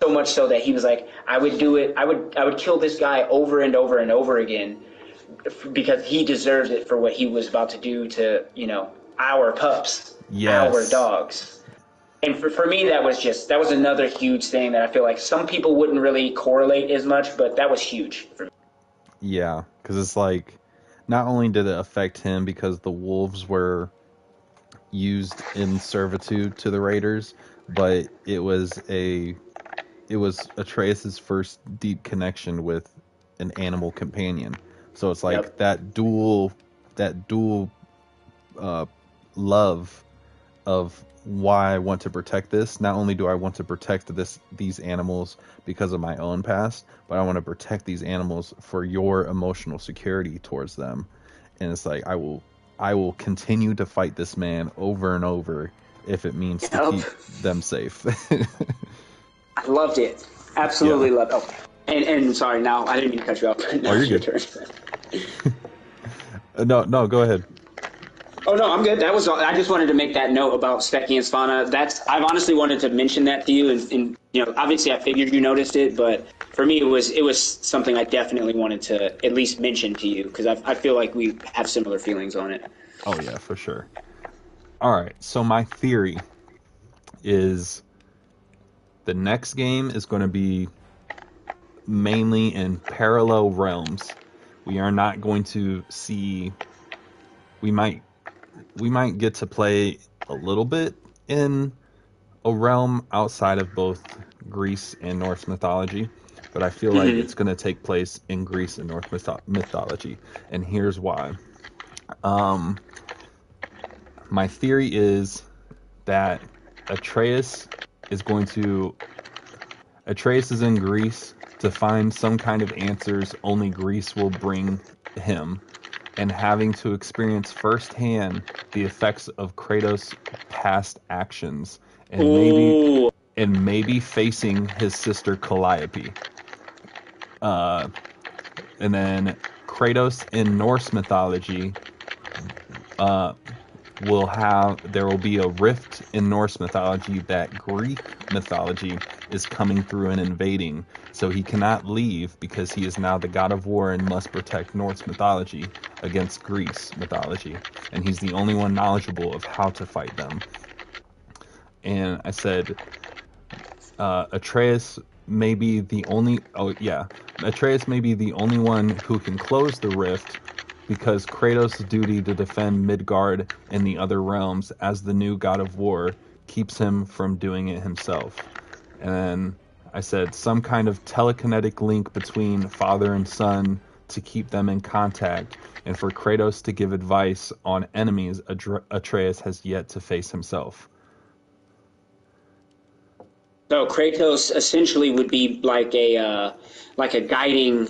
So much so that he was like, I would do it. I would kill this guy over and over and over again, because he deserves it for what he was about to do to, our pups, our dogs. And for me, that was another huge thing that I feel like some people wouldn't really correlate as much, but that was huge for me. Yeah, because it's like, not only did it affect him because the wolves were used in servitude to the raiders, but it was Atreus's first deep connection with an animal companion. So it's like that dual love of why I want to protect this. Not only do I want to protect these animals because of my own past, but I want to protect these animals for your emotional security towards them. And it's like, I will continue to fight this man over and over if it means to keep them safe. I loved it. Absolutely loved it. Oh, and sorry, now I didn't mean to cut you off. Now you're good. No, go ahead. Oh no, I'm good. That was all. I just wanted to make that note about Speki and Svanna. I've honestly wanted to mention that to you, and obviously I figured you noticed it, but for me it was something I definitely wanted to at least mention to you, because I feel like we have similar feelings on it. Oh yeah, for sure. All right, so my theory is the next game is going to be mainly in parallel realms. We are not going to see. We might get to play a little bit in a realm outside of both Greece and Norse mythology, but I feel like it's going to take place in Greece and Norse mythology, and here's why. My theory is that Atreus is in Greece to find some kind of answers only Greece will bring him, and having to experience firsthand the effects of Kratos' past actions, and maybe facing his sister Calliope. And then Kratos in Norse mythology, there will be a rift in Norse mythology that Greek mythology is coming through and invading, so he cannot leave because he is now the god of war and must protect Norse mythology against Greece mythology, and he's the only one knowledgeable of how to fight them. And I said, Atreus may be the only. Oh yeah, Atreus may be the only one who can close the rift, because Kratos' duty to defend Midgard and the other realms as the new god of war keeps him from doing it himself. And then I said some kind of telekinetic link between father and son to keep them in contact, and for Kratos to give advice on enemies Atreus has yet to face himself. So Kratos essentially would be like a guiding.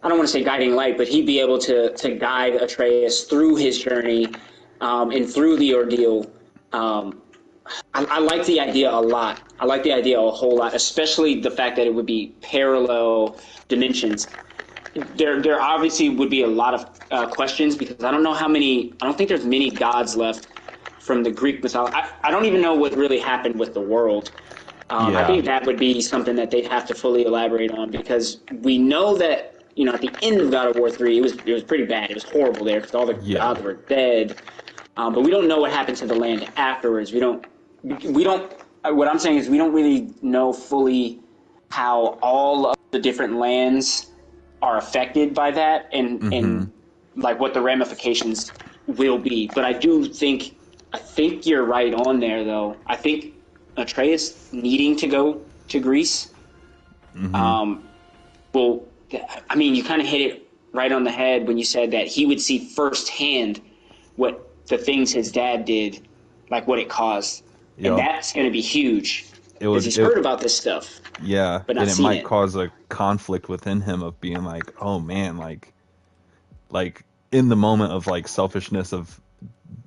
I don't want to say guiding light, but he'd be able to guide Atreus through his journey, and through the ordeal. I like the idea a lot. I like the idea a whole lot, especially the fact that it would be parallel dimensions. There obviously would be a lot of questions, because I don't know how many. I don't think there's many gods left from the Greek mythology. I don't even know what really happened with the world. I think that would be something that they'd have to fully elaborate on, because we know that, at the end of God of War 3, it was pretty bad. It was horrible there because all the gods were dead. But we don't know what happened to the land afterwards. We don't. What I'm saying is we don't really know fully how all of the different lands are affected by that, and like what the ramifications will be. But I think you're right on there, though. I think Atreus needing to go to Greece, well, I mean, you kind of hit it right on the head when you said that he would see firsthand what the things his dad did, like what it caused. Yep. And that's going to be huge, because he's heard about this stuff. Yeah, but not and it seen might cause a conflict within him of being like, oh man, like in the moment of like selfishness of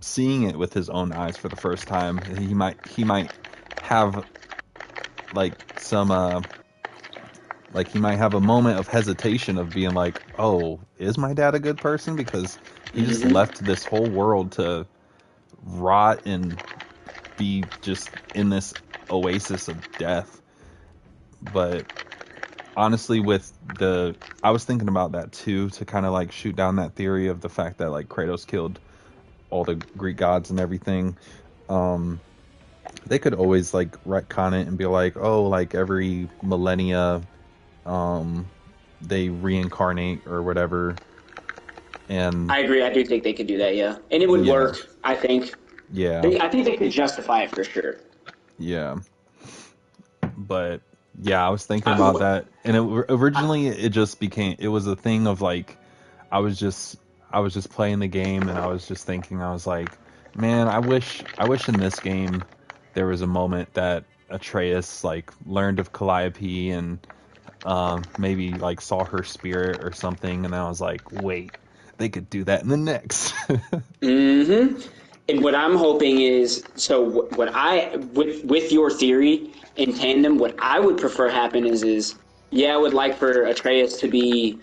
seeing it with his own eyes for the first time, he might have like some like he might have a moment of hesitation of being like, oh, is my dad a good person? Because he just left this whole world to rot and be just in this oasis of death. But honestly, I was thinking about that too, to kind of like shoot down that theory of the fact that like Kratos killed all the Greek gods and everything. They could always like retcon it and be like, oh, like every millennia, they reincarnate or whatever. And I agree. I do think they could do that, yeah, and it would work. I think. Yeah. I think they could justify it for sure. Yeah. But yeah, I was thinking about that, and originally it was a thing of like, I was just playing the game, and I was just thinking, I was like, man, I wish in this game there was a moment that Atreus like learned of Calliope and maybe like saw her spirit or something, and I was like, wait, they could do that in the next. And what I'm hoping is, so what I with your theory in tandem, what I would prefer happen is I would like for Atreus to be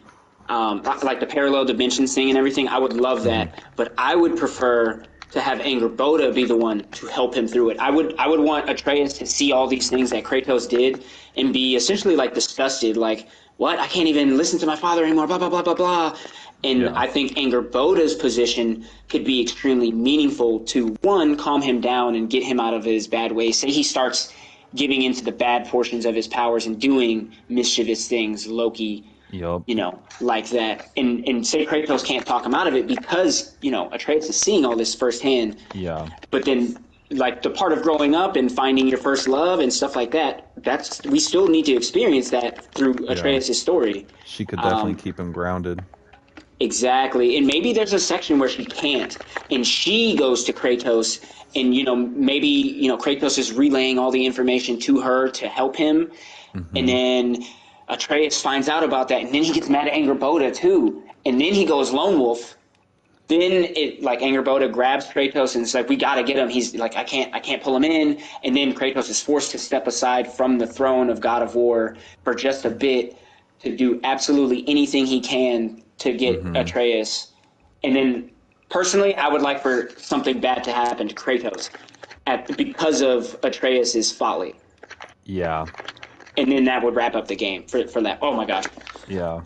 like the parallel dimensions thing and everything. I would love that, but I would prefer to have Angrboda be the one to help him through it. I would want Atreus to see all these things that Kratos did and be essentially like disgusted, like, what? I can't even listen to my father anymore, blah, blah, blah, blah, blah. And I think Angrboda's position could be extremely meaningful to, one, calm him down and get him out of his bad ways. Say he starts giving into the bad portions of his powers and doing mischievous things, Loki, like that. And say Kratos can't talk him out of it because, Atreus is seeing all this firsthand. Yeah. But then, like, the part of growing up and finding your first love and stuff like that, we still need to experience that through Atreus' story. She could definitely keep him grounded. Exactly. And maybe there's a section where she can't, and she goes to Kratos, and, maybe, Kratos is relaying all the information to her to help him. And then Atreus finds out about that, and then he gets mad at Angrboda too. And then he goes lone wolf. Then Angrboda grabs Kratos and it's like, we gotta get him. He's like, I can't pull him in. And then Kratos is forced to step aside from the throne of God of War for just a bit to do absolutely anything he can to get Atreus. And then, personally, I would like for something bad to happen to Kratos because of Atreus' folly. Yeah. And then that would wrap up the game for that. Oh my gosh. Yeah.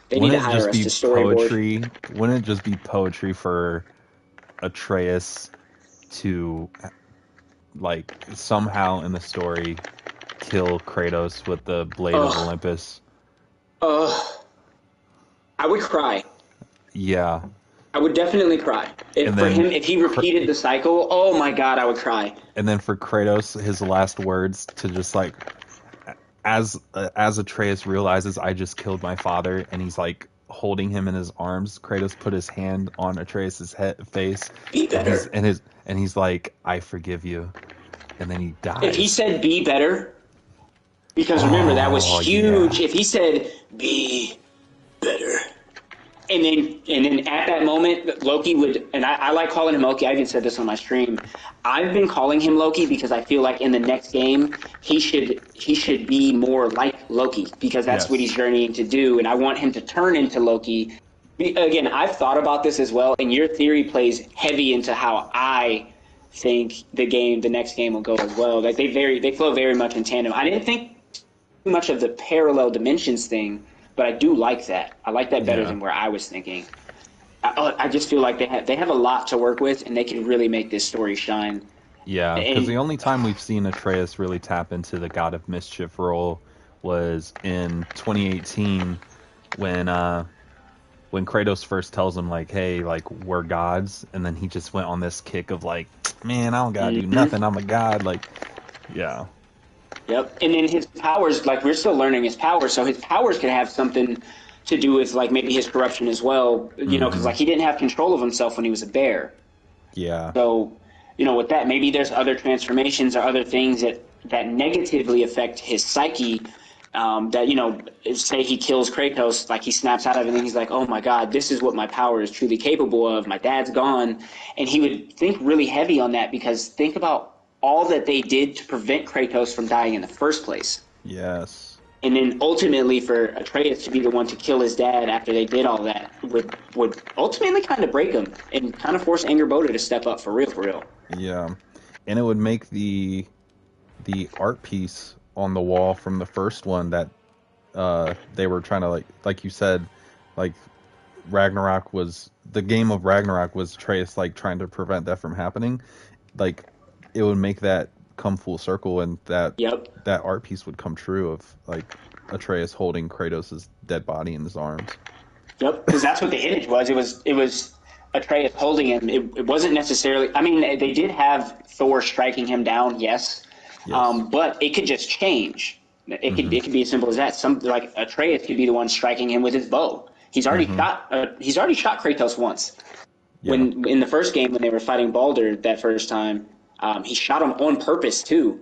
They need to hire us to storyboard. Wouldn't it just be poetry for Atreus to, like, somehow in the story kill Kratos with the blade of Olympus. I would cry. Yeah. I would definitely cry. If he repeated the cycle, oh my god, I would cry. And then for Kratos, his last words to just like, as Atreus realizes I just killed my father, and he's like holding him in his arms. Kratos put his hand on Atreus's face, Be better. and he's like, I forgive you, and then he dies. If he said "be better," because remember that was huge. Yeah. If he said "be better," and then at that moment Loki would, and I like calling him Loki. I even said this on my stream. I've been calling him Loki because I feel like in the next game he should be more like Loki, because that's what he's journeying to do, and I want him to turn into Loki. Again, I've thought about this as well, and your theory plays heavy into how I think the next game will go as well. Like they flow very much in tandem. I didn't think too much of the parallel dimensions thing, but I do like that. I like that better than where I was thinking. I just feel like they have a lot to work with, and they can really make this story shine. Yeah, because the only time we've seen Atreus really tap into the God of Mischief role was in 2018 when Kratos first tells him like, "Hey, like we're gods," and then he just went on this kick of like, "Man, I don't gotta do nothing. I'm a god." Like, yeah. Yep, and then his powers, like we're still learning his powers, so his powers could have something to do with like maybe his corruption as well, you know, because like he didn't have control of himself when he was a bear. Yeah. So, you know, with that, maybe there's other transformations or other things that negatively affect his psyche. That, you know, say he kills Kratos, like he snaps out of it, and he's like, "Oh my God, this is what my power is truly capable of. My dad's gone," and he would think really heavy on that, because think about all that they did to prevent Kratos from dying in the first place. Yes. And then ultimately for Atreus to be the one to kill his dad after they did all that would ultimately kind of break him and kind of force Angerboda to step up for real. Yeah. And it would make the art piece on the wall from the first one that they were trying to like you said, like the game of Ragnarok was Atreus like trying to prevent that from happening. Like it would make that come full circle, and that art piece would come true of like Atreus holding Kratos' dead body in his arms. Yep, because that's what the image was. It was Atreus holding him. It wasn't necessarily. I mean, they did have Thor striking him down, yes. But it could just change. It could be as simple as that. Like Atreus could be the one striking him with his bow. He's already shot Kratos once. Yeah. When in the first game when they were fighting Baldur that first time. He shot him on purpose too.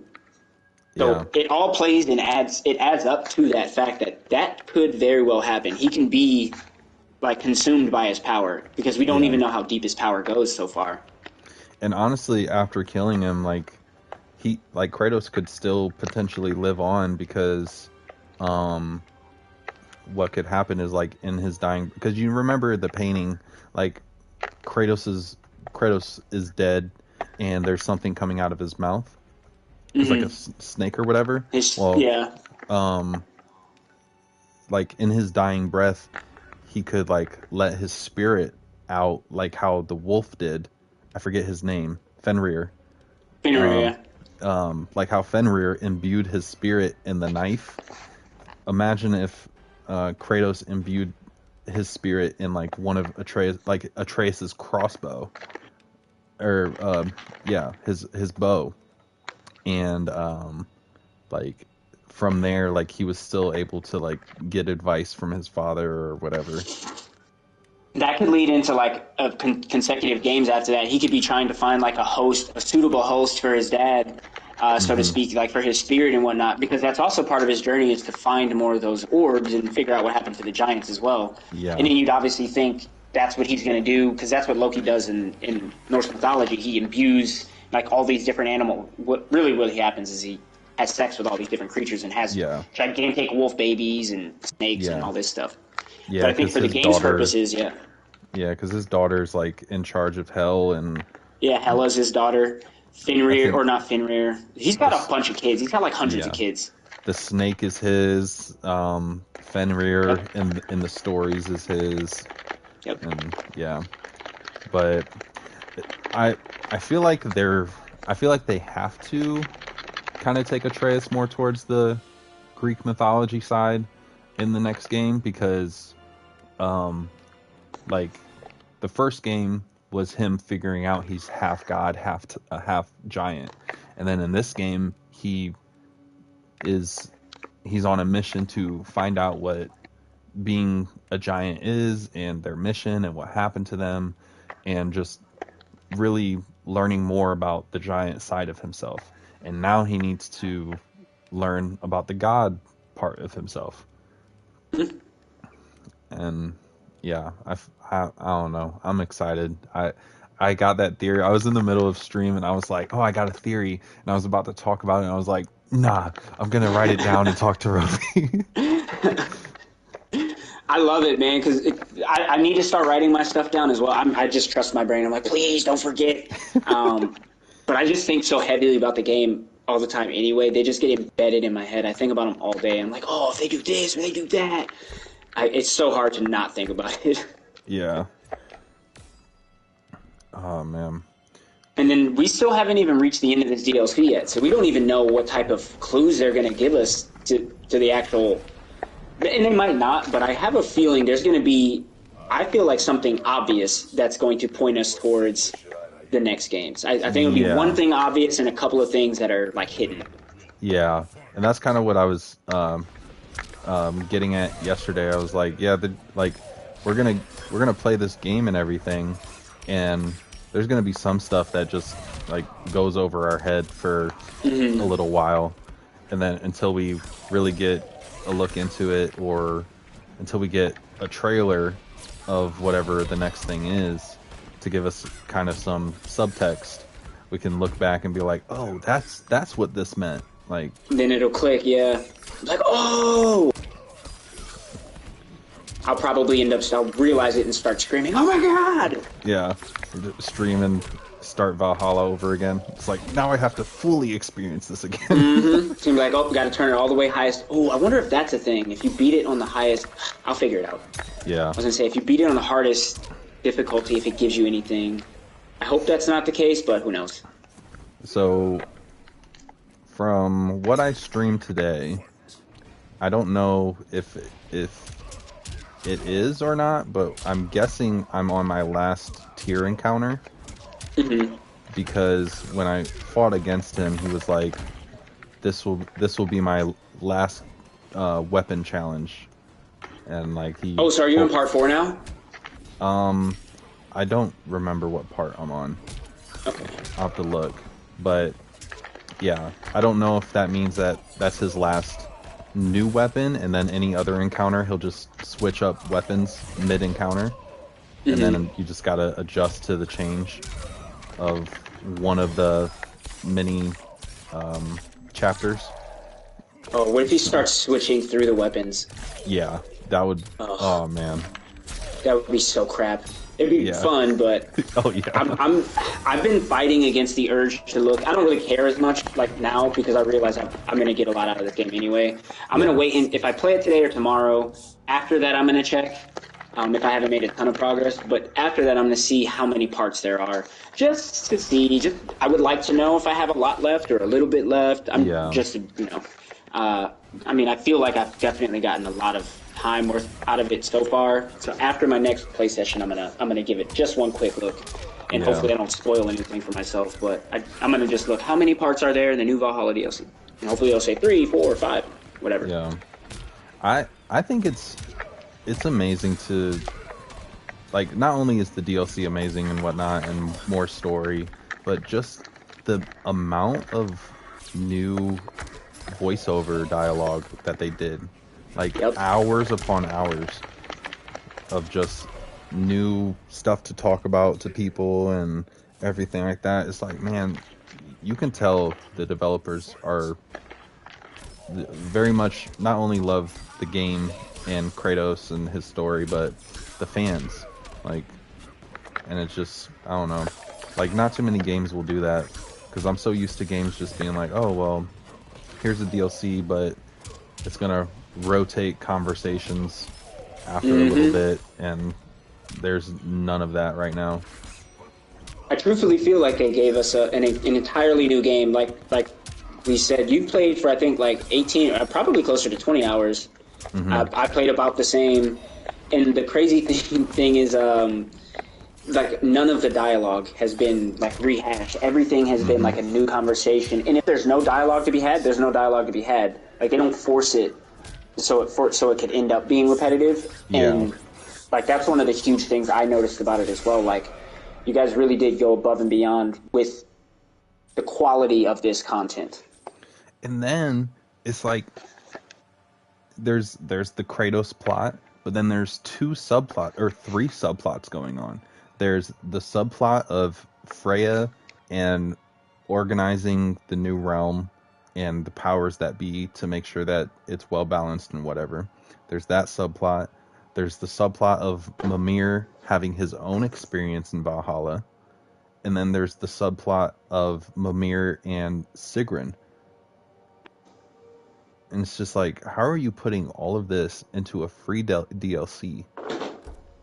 So it all plays and adds up to that fact that could very well happen. He can be like consumed by his power, because we don't even know how deep his power goes so far. And honestly, after killing him, like Kratos could still potentially live on, because what could happen is like in his dying, because you remember the painting, like Kratos is dead. And there's something coming out of his mouth. It's like a snake or whatever. Like in his dying breath, he could like let his spirit out, like how the wolf did. I forget his name. Fenrir. Like how Fenrir imbued his spirit in the knife. Imagine if Kratos imbued his spirit in like one of Atreus's crossbow. Or his bow, and like from there, like he was still able to like get advice from his father or whatever. That could lead into like consecutive games after that. He could be trying to find like a suitable host for his dad, so to speak, like for his spirit and whatnot, because that's also part of his journey, is to find more of those orbs and figure out what happened to the giants as well. Yeah. And then you'd obviously think that's what he's going to do, because that's what Loki does in Norse mythology. He imbues like all these different animals. What really happens is he has sex with all these different creatures and has gigantic wolf babies and snakes and all this stuff. Yeah, but I think for the game's purposes, Yeah, because his daughter's like in charge of Hel, and Hela's his daughter. Fenrir, or not Fenrir. He's got a bunch of kids. He's got like hundreds of kids. The snake is his. Fenrir in the stories is his. Yep. And but I feel like they have to kind of take Atreus more towards the Greek mythology side in the next game, because like the first game was him figuring out he's half god, half giant, and then in this game he's on a mission to find out what being a giant is and their mission and what happened to them, and just really learning more about the giant side of himself. And now he needs to learn about the god part of himself. And yeah, I don't know. I'm excited. I got that theory. I was in the middle of stream and I was like, oh, I got a theory. And I was about to talk about it and I was like, nah, I'm going to write it down and talk to Roby. I love it, man, because I need to start writing my stuff down as well. I just trust my brain. I'm like, please don't forget. But I just think so heavily about the game all the time anyway. They just get embedded in my head. I think about them all day. I'm like, oh, if they do this, if they do that. It's so hard to not think about it. Yeah. Oh, man. And then we still haven't even reached the end of this DLC yet, so we don't even know what type of clues they're going to give us to the actual... And they might not, but I have a feeling there's going to be... I feel like something obvious that's going to point us towards the next games. I think it'll be one thing obvious and a couple of things that are, like, hidden. Yeah, and that's kind of what I was getting at yesterday. I was like, yeah, we're gonna play this game and everything, and there's gonna be some stuff that just like goes over our head for a little while, and then until we really get a look into it, or until we get a trailer of whatever the next thing is to give us kind of some subtext, we can look back and be like, oh, that's what this meant. Like, then it'll click. Yeah, like, oh, I'll probably I'll realize it and start screaming, oh my god! Yeah, stream and start Valhalla over again. It's like, now I have to fully experience this again. Seems like, oh, gotta turn it all the way highest. Oh, I wonder if that's a thing. If you beat it on the highest, I'll figure it out. Yeah. I was gonna say, if you beat it on the hardest difficulty, if it gives you anything. I hope that's not the case, but who knows. So, from what I streamed today, I don't know if it is or not, but I'm guessing I'm on my last tier encounter. Because when I fought against him, he was like, this will be my last weapon challenge. And like he... Oh, so are you in part 4 now? I don't remember what part I'm on. Okay. I'll have to look. But yeah, I don't know if that means that that's his last new weapon, and then any other encounter he'll just switch up weapons mid-encounter. And then you just gotta adjust to the change of one of the mini chapters. Oh, what if he starts switching through the weapons? Yeah, that would... Oh, man. That would be so crap. It'd be fun, but oh yeah, I've been fighting against the urge to look. I don't really care as much like now because I realize I'm gonna get a lot out of this game anyway. I'm gonna wait, and if I play it today or tomorrow, after that I'm gonna check if I haven't made a ton of progress. But after that, I'm gonna see how many parts there are, just to see. I would like to know if I have a lot left or a little bit left. I mean, I feel like I've definitely gotten a lot of time worth out of it so far. So after my next play session, I'm gonna give it just one quick look, and hopefully I don't spoil anything for myself. But I'm gonna just look how many parts are there in the new Valhalla DLC, and hopefully it'll say 3, 4, 5, whatever. Yeah, I think it's amazing to, like, not only is the DLC amazing and whatnot and more story, but just the amount of new voiceover dialogue that they did. Like, hours upon hours of just new stuff to talk about to people and everything like that. It's like, man, you can tell the developers are very much not only love the game and Kratos and his story, but the fans. Like, and it's just, I don't know. Like, not too many games will do that, because I'm so used to games just being like, oh, well, here's the DLC, but it's gonna rotate conversations after a little bit, and there's none of that right now. I truthfully feel like they gave us an entirely new game. Like we said you played for I think like 18, probably closer to 20 hours. I played about the same, and the crazy thing is, like none of the dialogue has been like rehashed. Everything has been like a new conversation, and if there's no dialogue to be had, there's no dialogue to be had. Like they don't force it so it could end up being repetitive. And like that's one of the huge things I noticed about it as well. Like you guys really did go above and beyond with the quality of this content. And then it's like there's the Kratos plot, but then there's three subplots going on. There's the subplot of Freya and organizing the new realm and the powers that be to make sure that it's well balanced and whatever. There's that subplot. There's the subplot of Mimir having his own experience in Valhalla. And then there's the subplot of Mimir and Sigrun. And it's just like, how are you putting all of this into a free DLC?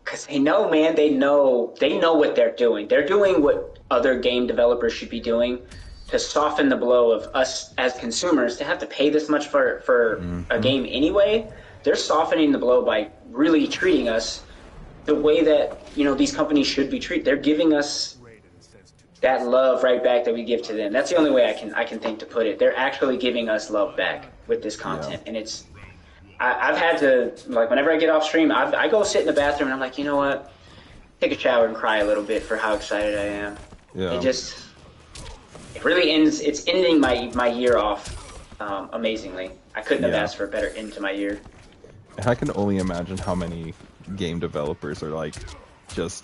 Because they know, man. They know what they're doing. They're doing what other game developers should be doing to soften the blow of us as consumers to have to pay this much for a game anyway. They're softening the blow by really treating us the way that these companies should be treated. They're giving us that love right back that we give to them. That's the only way I can think to put it. They're actually giving us love back with this content, and it's. I've had to, like, whenever I get off stream, I go sit in the bathroom and I'm like, you know what? Take a shower and cry a little bit for how excited I am. Yeah. It really ends. It's ending my year off amazingly. I couldn't have asked for a better end to my year. I can only imagine how many game developers are like, just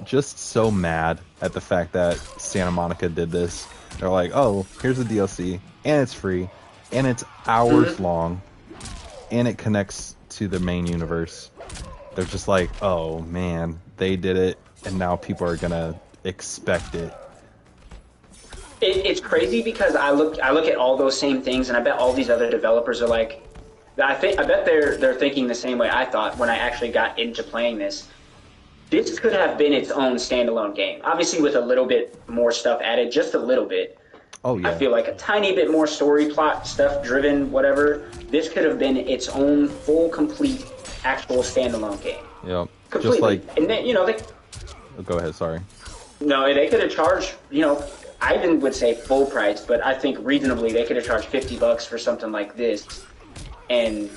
so mad at the fact that Santa Monica did this. They're like, oh, here's the DLC, and it's free, and it's hours long, and it connects to the main universe. They're just like, oh man, they did it, and now people are gonna expect it. It's crazy because I look at all those same things, and I bet all these other developers are like, I bet they're thinking the same way I thought when I actually got into playing this. This could have been its own standalone game, obviously with a little bit more stuff added, just a little bit. Oh yeah. I feel like a tiny bit more story plot stuff driven, whatever. This could have been its own full, complete, actual standalone game. Yep. Completely. Just like. And then they. Oh, go ahead. Sorry. No, they could have charged. I even would say full price, but I think reasonably they could have charged $50 for something like this, and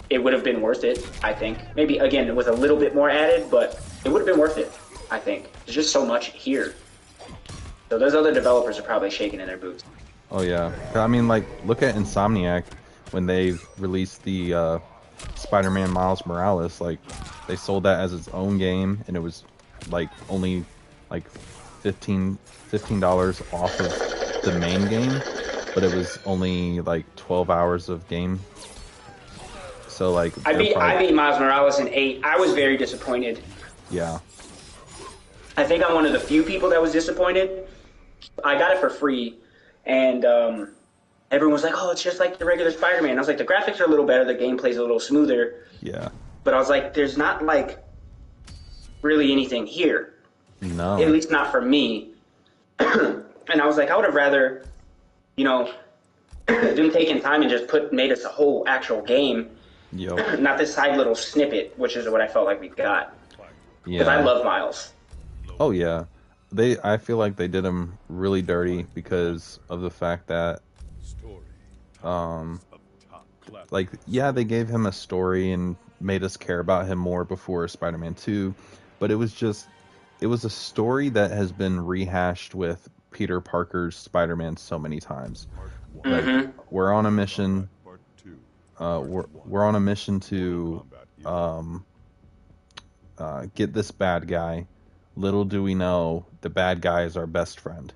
it would have been worth it. I think maybe again with a little bit more added, but it would have been worth it. I think there's just so much here. So those other developers are probably shaking in their boots. Oh yeah, I mean, like, look at Insomniac when they released the Spider-Man Miles Morales. Like, they sold that as its own game, and it was like only like $15 off of the main game, but it was only like 12 hours of game. So like, I beat Miles Morales in 8. I was very disappointed. Yeah. I think I'm one of the few people that was disappointed. I got it for free, and everyone was like, oh, it's just like the regular Spider-Man. I was like, the graphics are a little better, the gameplay's a little smoother. Yeah. But I was like, there's not, like, really anything here. No. At least not for me. And I was like, I would have rather, them taking time and just made us a whole actual game. Yep. Not this side little snippet, which is what I felt like we got. Yeah. Because I love Miles. Oh, yeah. I feel like they did him really dirty because of the fact that, like, yeah, they gave him a story and made us care about him more before Spider-Man 2, but it was a story that has been rehashed with Peter Parker's Spider-Man so many times. Like, we're on a mission. We're on a mission to get this bad guy. Little do we know, the bad guy is our best friend.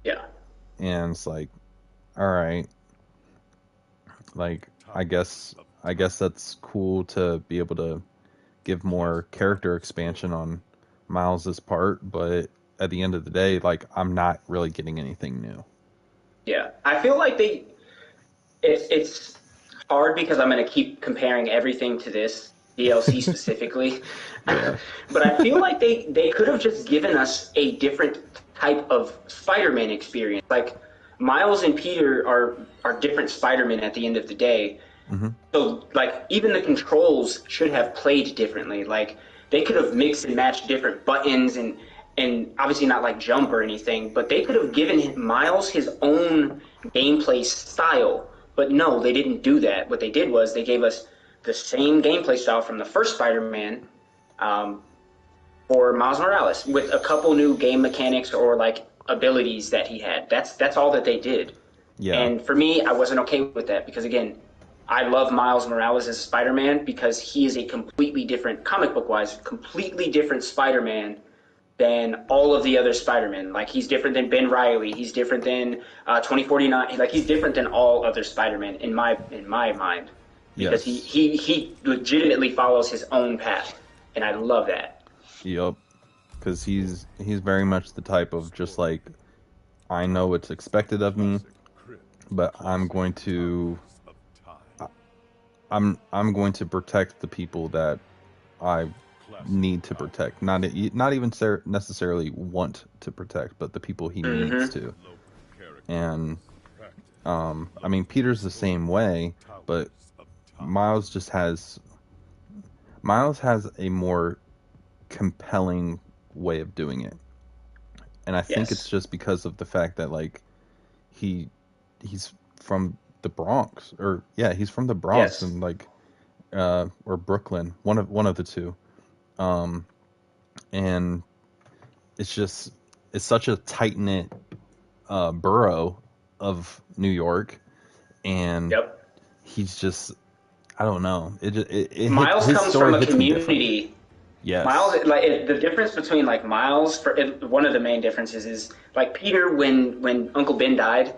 Yeah. And it's like, all right, like, I guess that's cool to be able to give more character expansion on Miles's part, but at the end of the day, like, I'm not really getting anything new. Yeah, I feel like it's hard because I'm going to keep comparing everything to this DLC specifically. Yeah. But I feel like they could have just given us a different type of Spider-Man experience. Like Miles and Peter are different Spider-Men at the end of the day. Mm-hmm. So like even the controls should have played differently. Like they could have mixed and matched different buttons and obviously not like jump or anything, but they could have given Miles his own gameplay style. But no, they didn't do that. What they did was they gave us the same gameplay style from the first Spider-Man for Miles Morales with a couple new game mechanics or like abilities that he had. That's all that they did. Yeah. And for me, I wasn't okay with that because again, I love Miles Morales as Spider-Man because he is a completely different, comic book-wise, completely different Spider-Man than all of the other Spider-Men. Like, he's different than Ben Reilly. He's different than 2049. Like, he's different than all other Spider-Men in my mind. Because Yes. he legitimately follows his own path. And I love that. Yup. Because he's very much the type of just like, I know what's expected of me, but I'm going to protect the people that I need to protect. Not even necessarily want to protect, but the people he needs to. And I mean, Peter's the same way, but Miles has a more compelling way of doing it. And I think it's just because of the fact that like he's from the Bronx, or he's from the Bronx, and like or Brooklyn, one of the two. And it's such a tight-knit borough of New York, and he's just, I don't know. Miles comes from a community. Yes. Miles, like the difference between like Miles, one of the main differences is like Peter when Uncle Ben died,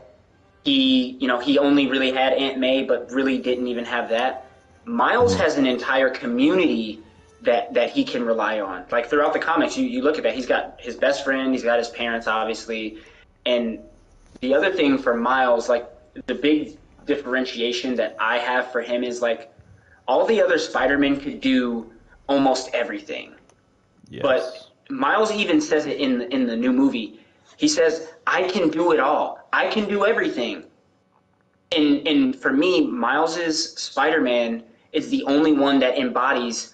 he only really had Aunt May, but really didn't even have that. Miles has an entire community that he can rely on. Like throughout the comics, you look at that. He's got his best friend, he's got his parents, obviously. And the other thing for Miles, like the big differentiation that I have for him is like all the other Spider-Men could do almost everything. Yes. But Miles even says it in the new movie. He says, I can do it all. I can do everything. And for me, Miles's Spider-Man is the only one that embodies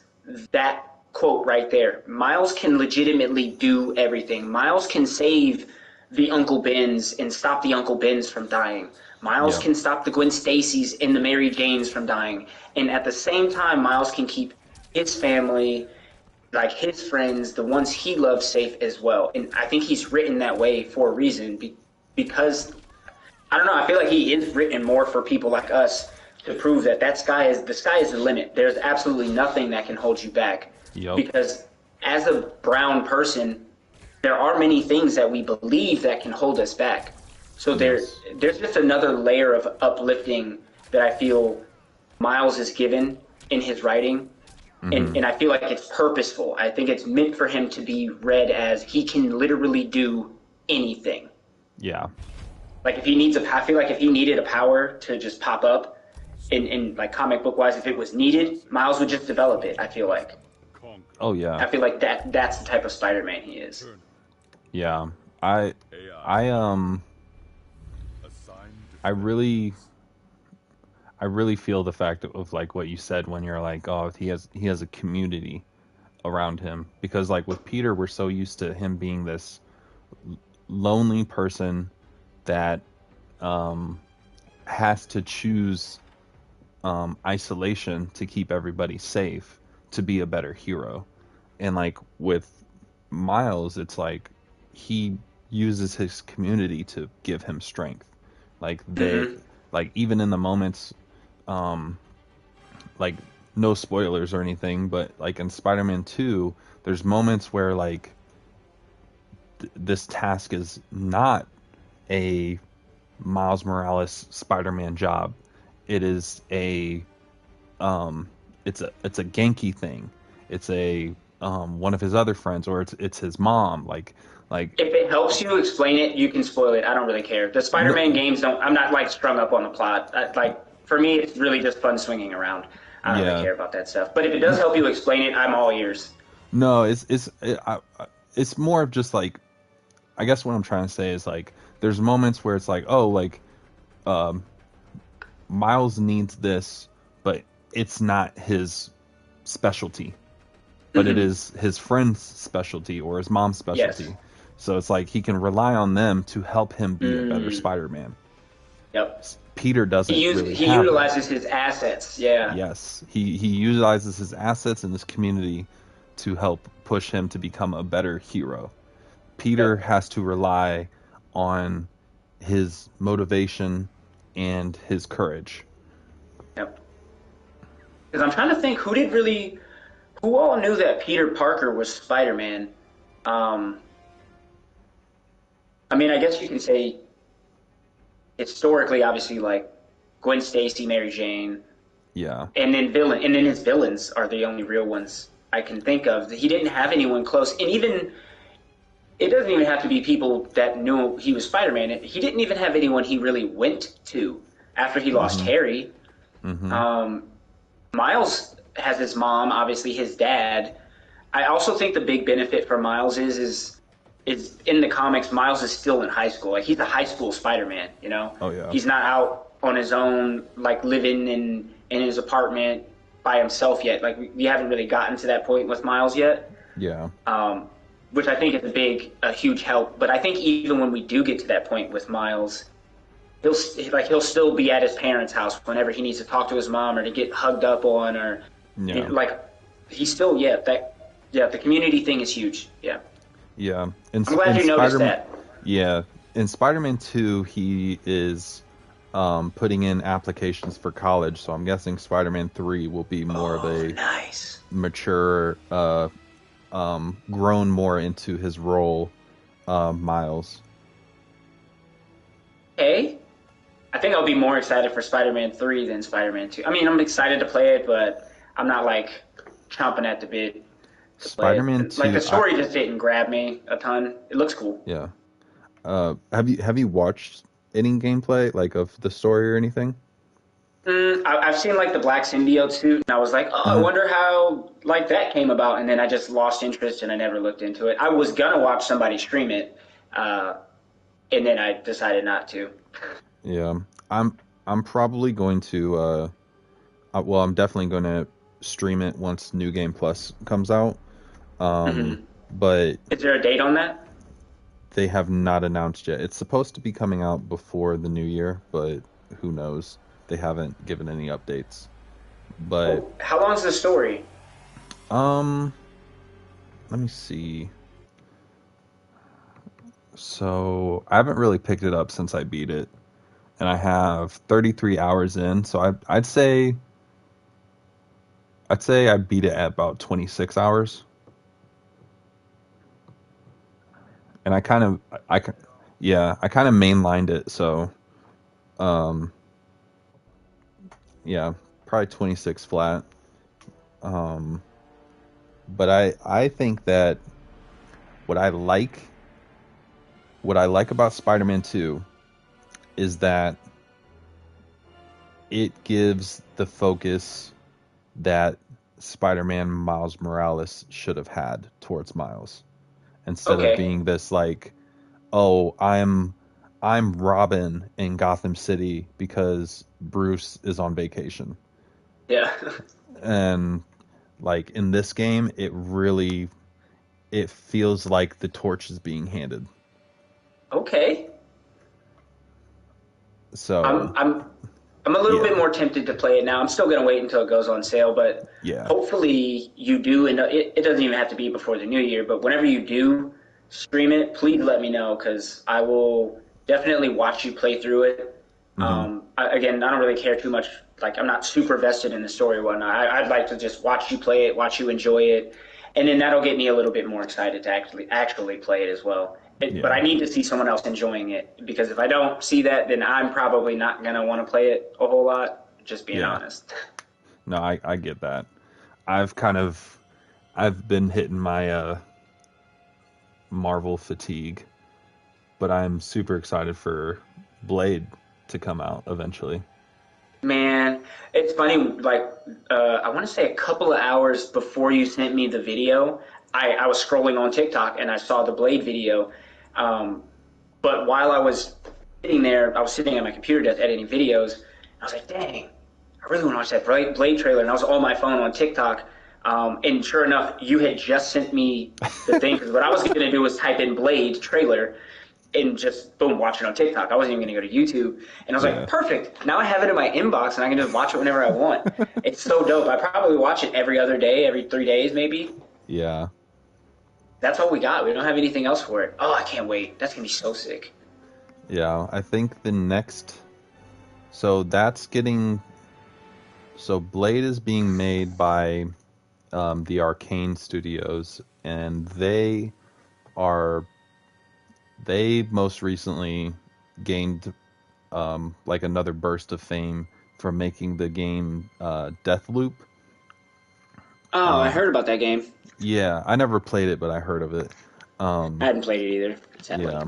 that quote right there. Miles can legitimately do everything. Miles can save the Uncle Bens and stop the Uncle Bens from dying. Miles can stop the Gwen Stacy's and the Mary Janes from dying. And at the same time, Miles can keep his family, like his friends, the ones he loves, safe as well. And I think he's written that way for a reason, because I don't know, I feel like he is written more for people like us to prove that the sky is the limit. There's absolutely nothing that can hold you back. Yep. Because as a brown person, there are many things that we believe that can hold us back. So there's just another layer of uplifting that I feel Miles is given in his writing. Mm-hmm. And I feel like it's purposeful. I think it's meant for him to be read as he can literally do anything. Yeah. Like I feel like if he needed a power to just pop up, in like comic book wise, if it was needed, Miles would just develop it. I feel like. Oh yeah. I feel like that's the type of Spider-Man he is. Yeah, I really feel the fact of like what you said when you're like, oh, he has a community around him, because like with Peter, we're so used to him being this lonely person that has to choose isolation to keep everybody safe, to be a better hero. And like with Miles, it's like he uses his community to give him strength. Like like even in the moments, like no spoilers or anything, but like in Spider-Man 2, there's moments where like this task is not a Miles Morales Spider-Man job. It is it's a Genki thing. It's a one of his other friends, or it's his mom. Like if it helps you explain it, you can spoil it. I don't really care. The Spider-Man games I'm not like strung up on the plot. Like for me, it's really just fun swinging around. I don't really care about that stuff. But if it does help you explain it, I'm all ears. No, it's more of just like, I guess what I'm trying to say is like there's moments where it's like, oh, like Miles needs this, but it's not his specialty, but it is his friend's specialty or his mom's specialty. Yes. So it's like he can rely on them to help him be a better Spider-Man. Yep. Peter doesn't He really have utilizes his assets. Yeah. Yes, he utilizes his assets in this community to help push him to become a better hero. Peter has to rely on his motivation and his courage. Yep. Because I'm trying to think who all knew that Peter Parker was Spider-Man. I mean, I guess you can say historically, obviously, like Gwen Stacy, Mary Jane, Yeah. and then his villains are the only real ones I can think of. He didn't have anyone close, and even it doesn't even have to be people that knew he was Spider-Man. He didn't even have anyone he really went to after he lost Harry. Miles has his mom, obviously his dad. I also think the big benefit for Miles is in the comics, Miles is still in high school. Like he's a high school Spider-Man, you know? Oh, yeah. He's not out on his own, like living in his apartment by himself yet. Like we haven't really gotten to that point with Miles yet. Yeah. Which I think is a huge help. But I think even when we do get to that point with Miles, he'll still be at his parents' house whenever he needs to talk to his mom or to get hugged up on or he's still the community thing is huge. Yeah. Yeah. I'm glad you noticed that. Yeah. In Spider-Man 2, he is putting in applications for college, so I'm guessing Spider-Man 3 will be more of a mature, grown more into his role, Miles. Okay. I think I'll be more excited for Spider-Man 3 than Spider-Man 2. I mean, I'm excited to play it, but I'm not like chomping at the bit. Spider-Man 2, like the story just didn't grab me a ton. It looks cool. Yeah. Have you watched any gameplay like of the story or anything? I've seen like the Black symbiote suit, and I was like, oh, I wonder how like that came about, and then I just lost interest and I never looked into it. I was gonna watch somebody stream it, and then I decided not to. Yeah, I'm probably going to. I'm definitely going to stream it once New Game Plus comes out. But is there a date on that? They have not announced yet. It's supposed to be coming out before the new year, but who knows? They haven't given any updates. But how long is the story? Let me see. So I haven't really picked it up since I beat it, and I have 33 hours in. So I'd say I beat it at about 26 hours. And I kind of mainlined it, so yeah, probably 26 flat. But I think that what I like about Spider-Man 2 is that it gives the focus that Spider-Man Miles Morales should have had towards Miles. Instead of being this like, oh, I'm Robin in Gotham City because Bruce is on vacation. Yeah. And like in this game, it feels like the torch is being handed. Okay. So I'm a little bit more tempted to play it now. I'm still going to wait until it goes on sale, but hopefully you do. And it doesn't even have to be before the new year, but whenever you do stream it, please let me know because I will definitely watch you play through it. Again, I don't really care too much. Like, I'm not super vested in the story or whatnot. I'd like to just watch you play it, watch you enjoy it, and then that'll get me a little bit more excited to actually play it as well. But I need to see someone else enjoying it, because if I don't see that, then I'm probably not going to want to play it a whole lot, just being honest. No, I get that. I've been hitting my Marvel fatigue, but I'm super excited for Blade to come out eventually. Man, it's funny, like, I want to say a couple of hours before you sent me the video, I was scrolling on TikTok and I saw the Blade video. But while I was sitting there, I was sitting at my computer desk editing videos. And I was like, dang, I really want to watch that Blade trailer. And I was on my phone on TikTok. And sure enough, you had just sent me the thing. Because what I was going to do was type in Blade trailer and just, boom, watch it on TikTok. I wasn't even going to go to YouTube. And I was like, perfect. Now I have it in my inbox and I can just watch it whenever I want. It's so dope. I probably watch it every other day, every 3 days maybe. Yeah. That's all we got. We don't have anything else for it. Oh, I can't wait. That's going to be so sick. Yeah, I think the next... So that's getting... So Blade is being made by the Arcane Studios, and they most recently gained like another burst of fame from making the game Deathloop. Oh, I heard about that game. Yeah, I never played it, but I heard of it. I hadn't played it either. Sadly. Yeah.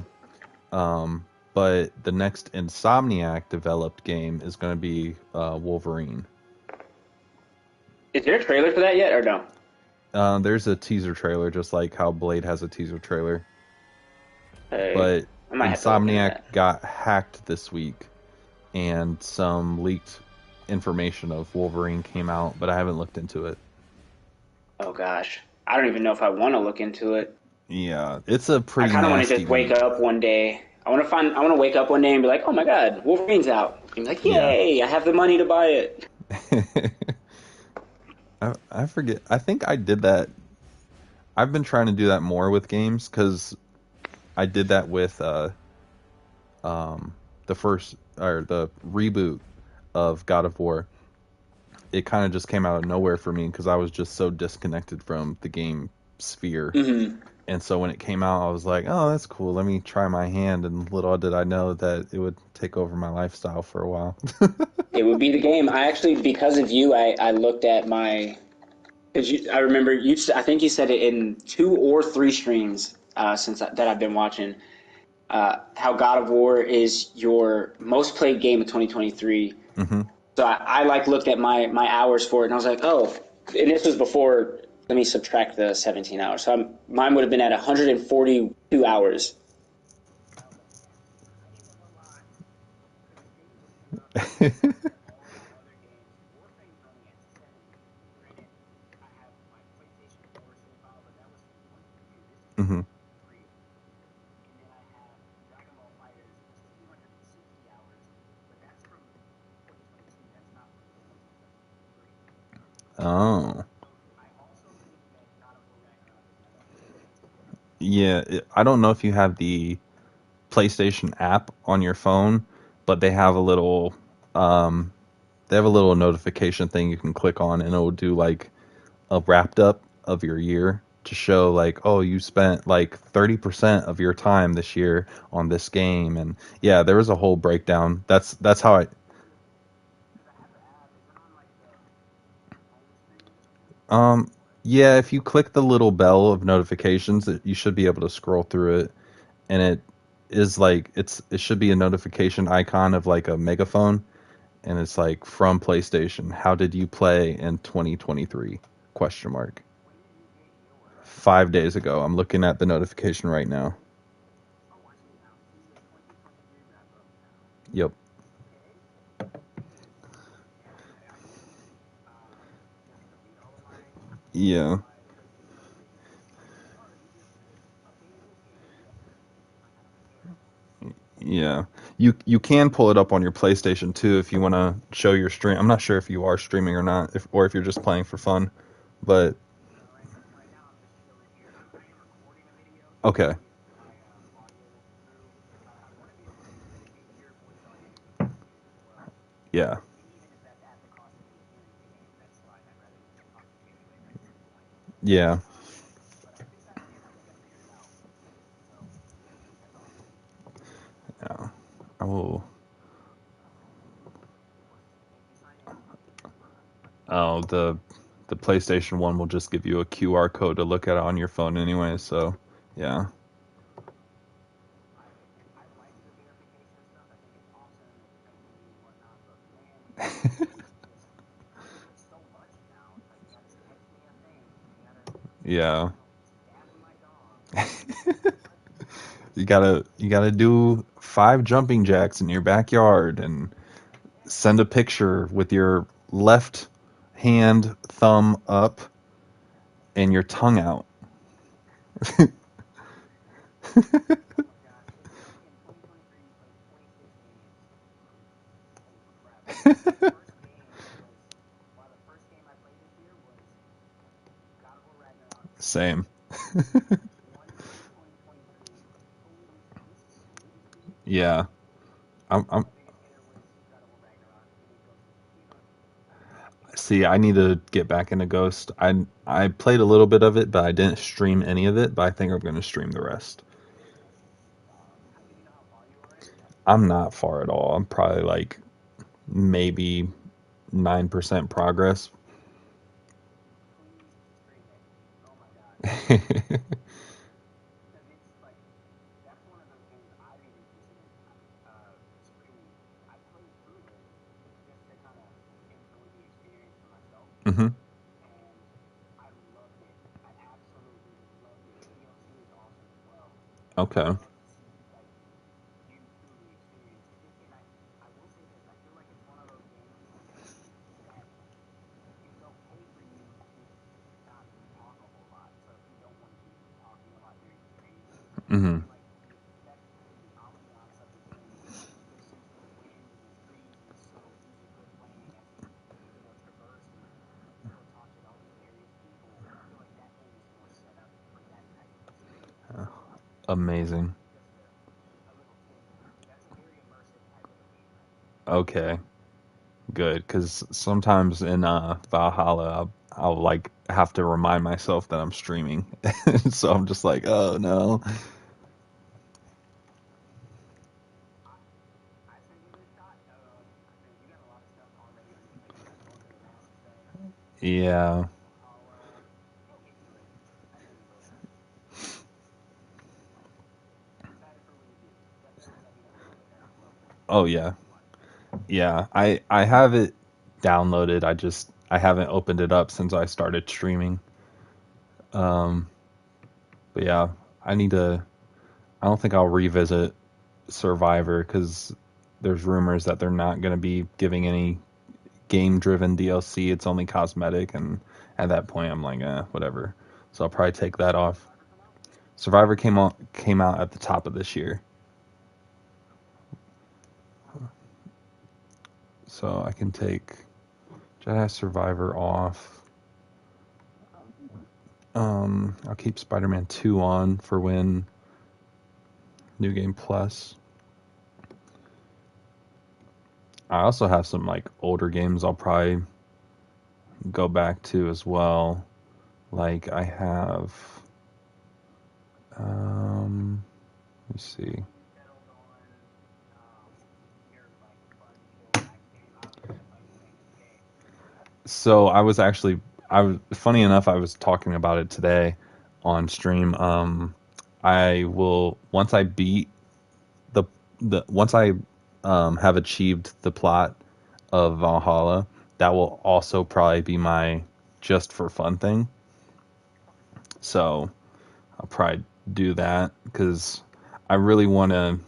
But the next Insomniac developed game is going to be Wolverine. Is there a trailer for that yet, or no? There's a teaser trailer, just like how Blade has a teaser trailer. Hey, But Insomniac got hacked this week, and some leaked information of Wolverine came out, but I haven't looked into it. Oh gosh, I don't even know if I want to look into it. Yeah, it's a pretty. I kind of want to just wake up one day. I want to wake up one day and be like, oh my god, Wolverine's out. And be like, yay, yeah. I have the money to buy it. I forget. I think I did that. I've been trying to do that more with games because I did that with the reboot of God of War. It kind of just came out of nowhere for me because I was just so disconnected from the game sphere. Mm-hmm. And so when it came out, I was like, oh, that's cool. Let me try my hand. And little did I know that it would take over my lifestyle for a while. It would be the game. I actually, because of you, I looked at my... I remember, I think you said it in 2 or 3 streams that I've been watching, how God of War is your most played game of 2023. Mm-hmm. So I looked at my hours for it, and I was like, oh, and this was before... Let me subtract the 17 hours. So mine would have been at 142 hours. Mm-hmm. Oh. Yeah, I don't know if you have the PlayStation app on your phone, but they have a little notification thing you can click on, and it will do like a wrapped up of your year to show like, oh, you spent like 30% of your time this year on this game. And yeah, there was a whole breakdown. That's how yeah, if you click the little bell of notifications, you should be able to scroll through it, and it is like it should be a notification icon of like a megaphone, and it's like, from PlayStation, how did you play in 2023? Question mark. 5 days ago. I'm looking at the notification right now. Yep. Yeah. Yeah. You can pull it up on your PlayStation too if you want to show your stream. I'm not sure if you are streaming or not, or if you're just playing for fun. But okay. Yeah. Yeah. Yeah. Oh. Oh, the PlayStation 1 will just give you a QR code to look at it on your phone anyway, so yeah. You you gotta do 5 jumping jacks in your backyard and send a picture with your left hand thumb up and your tongue out. Same. Yeah. I'm See, I need to get back into Ghost. I played a little bit of it, but I didn't stream any of it, but I think I'm going to stream the rest. I'm not far at all. I'm probably like maybe 9% progress. Hmm. Okay. Hmm. Amazing. Okay. Good, because sometimes in Valhalla, I'll like have to remind myself that I'm streaming, so I'm just like, oh no. Yeah. Oh yeah. Yeah. I have it downloaded. I haven't opened it up since I started streaming. Um, but yeah, I need to. I don't think I'll revisit Survivor because there's rumors that they're not going to be giving any game-driven DLC. It's only cosmetic, and at that point, I'm like, whatever. So I'll probably take that off. Survivor came out at the top of this year, so I can take Jedi Survivor off. I'll keep Spider-Man 2 on for when New Game Plus. I also have some like older games I'll probably go back to as well. Like I have, let me see. So I was funny enough. I was talking about it today on stream. I will once I beat the once I have achieved the plot of Valhalla, that will also probably be my just for fun thing. So I'll probably do that because I really want to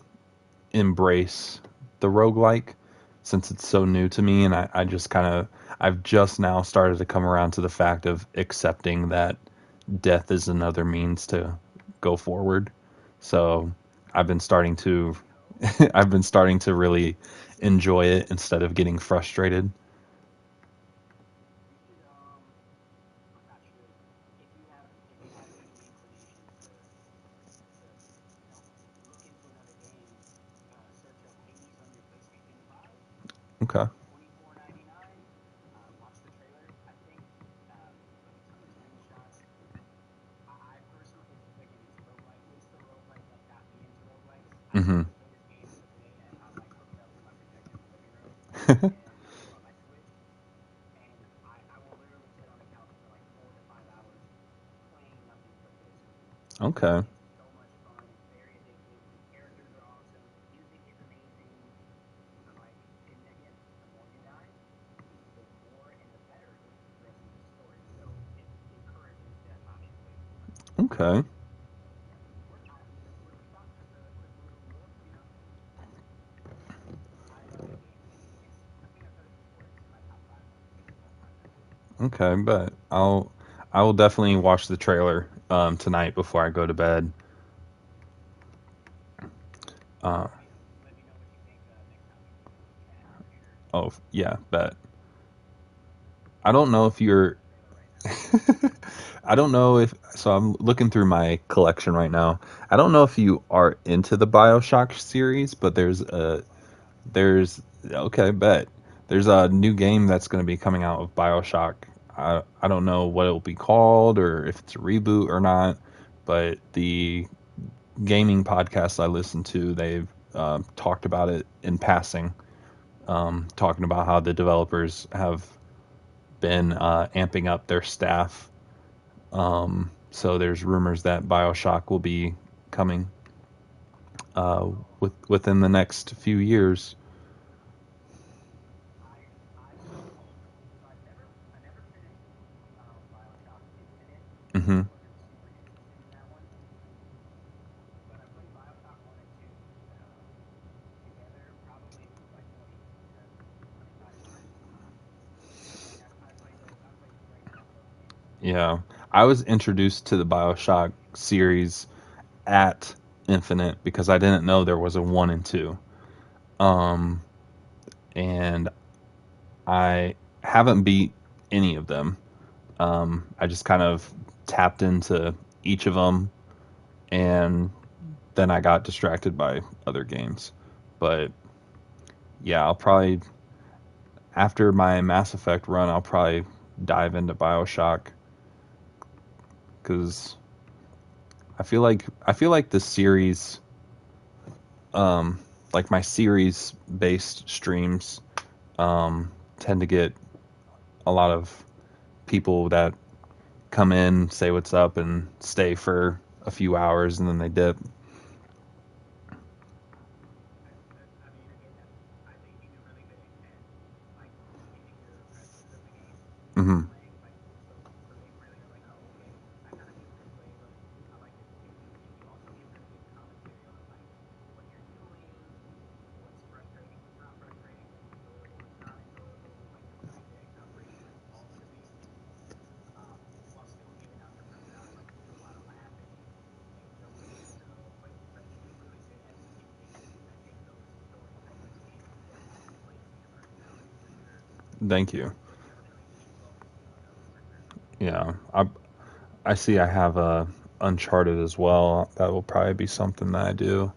embrace the roguelike since it's so new to me, and I just kind of I've just now started to come around to the fact of accepting that death is another means to go forward. So I've been starting to I've been starting to really enjoy it instead of getting frustrated. Okay. Hmm. Okay. Okay. Okay, but I will definitely watch the trailer tonight before I go to bed. Uh, oh yeah, bet. I don't know if you're. I don't know if so. I'm looking through my collection right now. I don't know if you are into the BioShock series, but there's okay, bet. There's a new game that's going to be coming out of BioShock. I don't know what it'll be called or if it's a reboot or not, but the gaming podcasts I listen to, they've talked about it in passing, talking about how the developers have been amping up their staff. So there's rumors that BioShock will be coming within the next few years. Hmm. Yeah, I was introduced to the BioShock series at Infinite because I didn't know there was a one and two. Um, and I haven't beat any of them. I just kind of tapped into each of them, and then I got distracted by other games. But yeah, I'll probably after my Mass Effect run, I'll probably dive into BioShock because I feel like the series, um, like my series based streams, tend to get a lot of people that come in, say what's up, and stay for a few hours, and then they dip. Hmm. Thank you. Yeah, I see. I have Uncharted as well. That will probably be something that I do.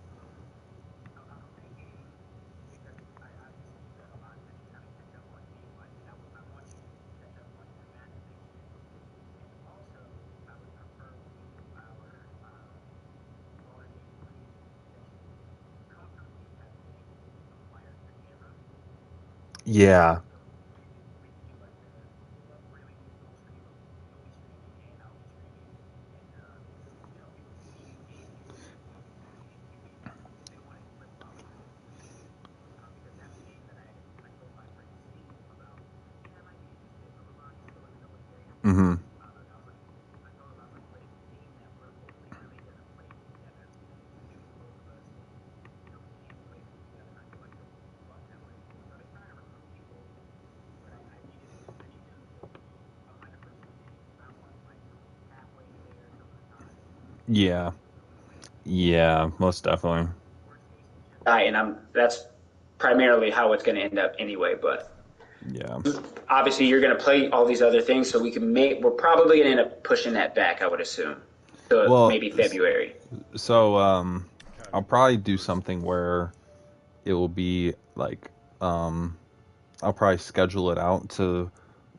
Yeah. Hmm. Yeah. Yeah. Most definitely. And that's primarily how it's going to end up anyway. But Yeah. obviously, you're going to play all these other things, so we're probably going to end up pushing that back. I would assume to Well, maybe February. so I'll probably do something where it will be like I'll probably schedule it out to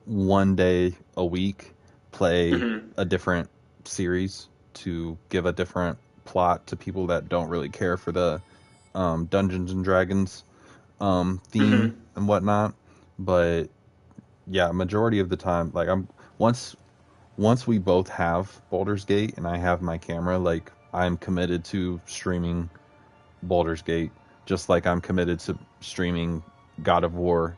one day a week, play Hmm. a different series to give a different plot to people that don't really care for the Dungeons and Dragons theme Hmm. and whatnot. But yeah, majority of the time, like once once we both have Baldur's Gate and I have my camera, like I'm committed to streaming Baldur's Gate, just like I'm committed to streaming God of War.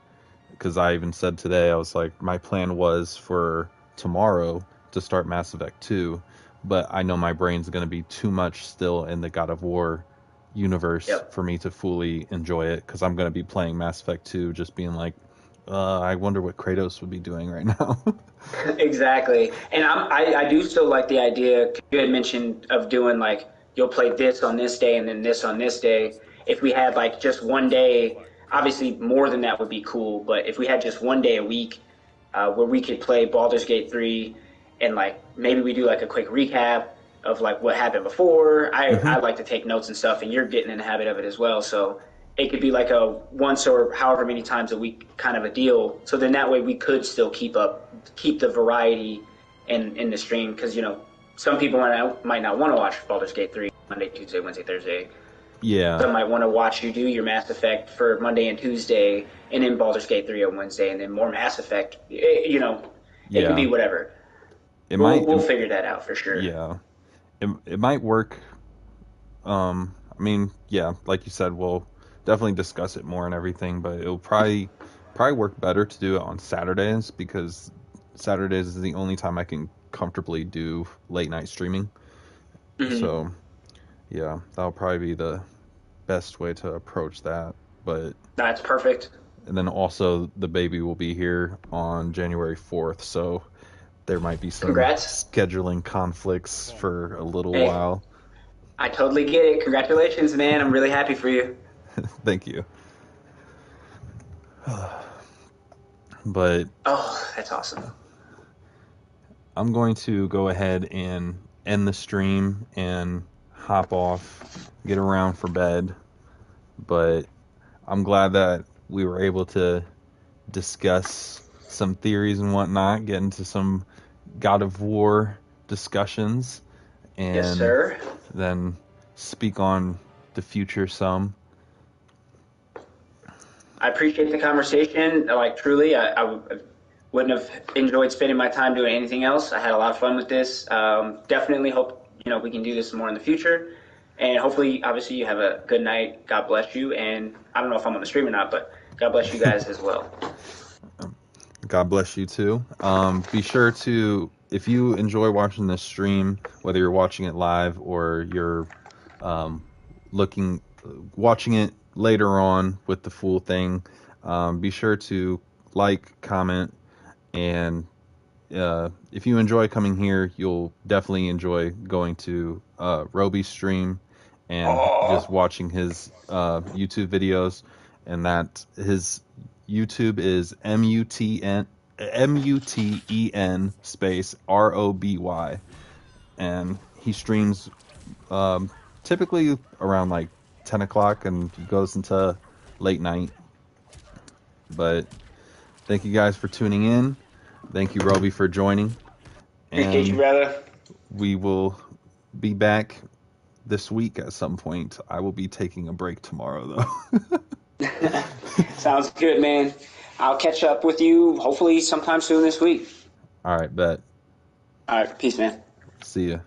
Because I even said today, I was like, my plan was for tomorrow to start Mass Effect 2, but I know my brain's going to be too much still in the God of War universe Yep. for me to fully enjoy it. Because I'm going to be playing Mass Effect 2, just being like, I wonder what Kratos would be doing right now. Exactly. And I do still like the idea you had mentioned of doing like you'll play this on this day and then this on this day. If we had like just one day, obviously more than that would be cool, but if we had just one day a week where we could play Baldur's Gate 3 and like maybe we do like a quick recap of like what happened before. I like to take notes and stuff, and you're getting in the habit of it as well. So it could be like a once or however many times a week kind of a deal. So then that way we could still keep the variety in the stream, because some people might not want to watch Baldur's Gate 3 Monday, Tuesday, Wednesday, Thursday. Yeah. Some might want to watch you do your Mass Effect for Monday and Tuesday, and then Baldur's Gate 3 on Wednesday, and then more Mass Effect. It could be whatever. We'll figure that out for sure. Yeah. It might work. I mean, yeah, like you said, we'll definitely discuss it more and everything, but it'll probably work better to do it on Saturdays, because Saturdays is the only time I can comfortably do late night streaming. So, yeah, that'll probably be the best way to approach that. But that's perfect. And then also the baby will be here on January 4th, so there might be some scheduling conflicts for a little while. I totally get it. Congratulations, man. I'm really happy for you. Thank you. But that's awesome. I'm going to go ahead and end the stream and hop off, get around for bed. But I'm glad that we were able to discuss some theories and whatnot, get into some God of War discussions, and yes, sir. Then speak on the future some. I appreciate the conversation. Like, truly, I wouldn't have enjoyed spending my time doing anything else. I had a lot of fun with this. Definitely hope we can do this more in the future. And hopefully, obviously, you have a good night. God bless you. And I don't know if I'm on the stream or not, but God bless you guys as well. God bless you too. Be sure to, if you enjoy watching this stream, whether you're watching it live or you're watching it later on with the full thing, be sure to like, comment, and if you enjoy coming here, you'll definitely enjoy going to Roby's stream and just watching his YouTube videos. And that his YouTube is MUTEN space ROBY, and he streams typically around like 10 o'clock and he goes into late night. But thank you guys for tuning in. Thank you, Roby, for joining. Appreciate you, brother. We will be back this week at some point. I will be taking a break tomorrow, though. Sounds good, man. I'll catch up with you hopefully sometime soon this week. All right, bet. All right, peace, man. See ya.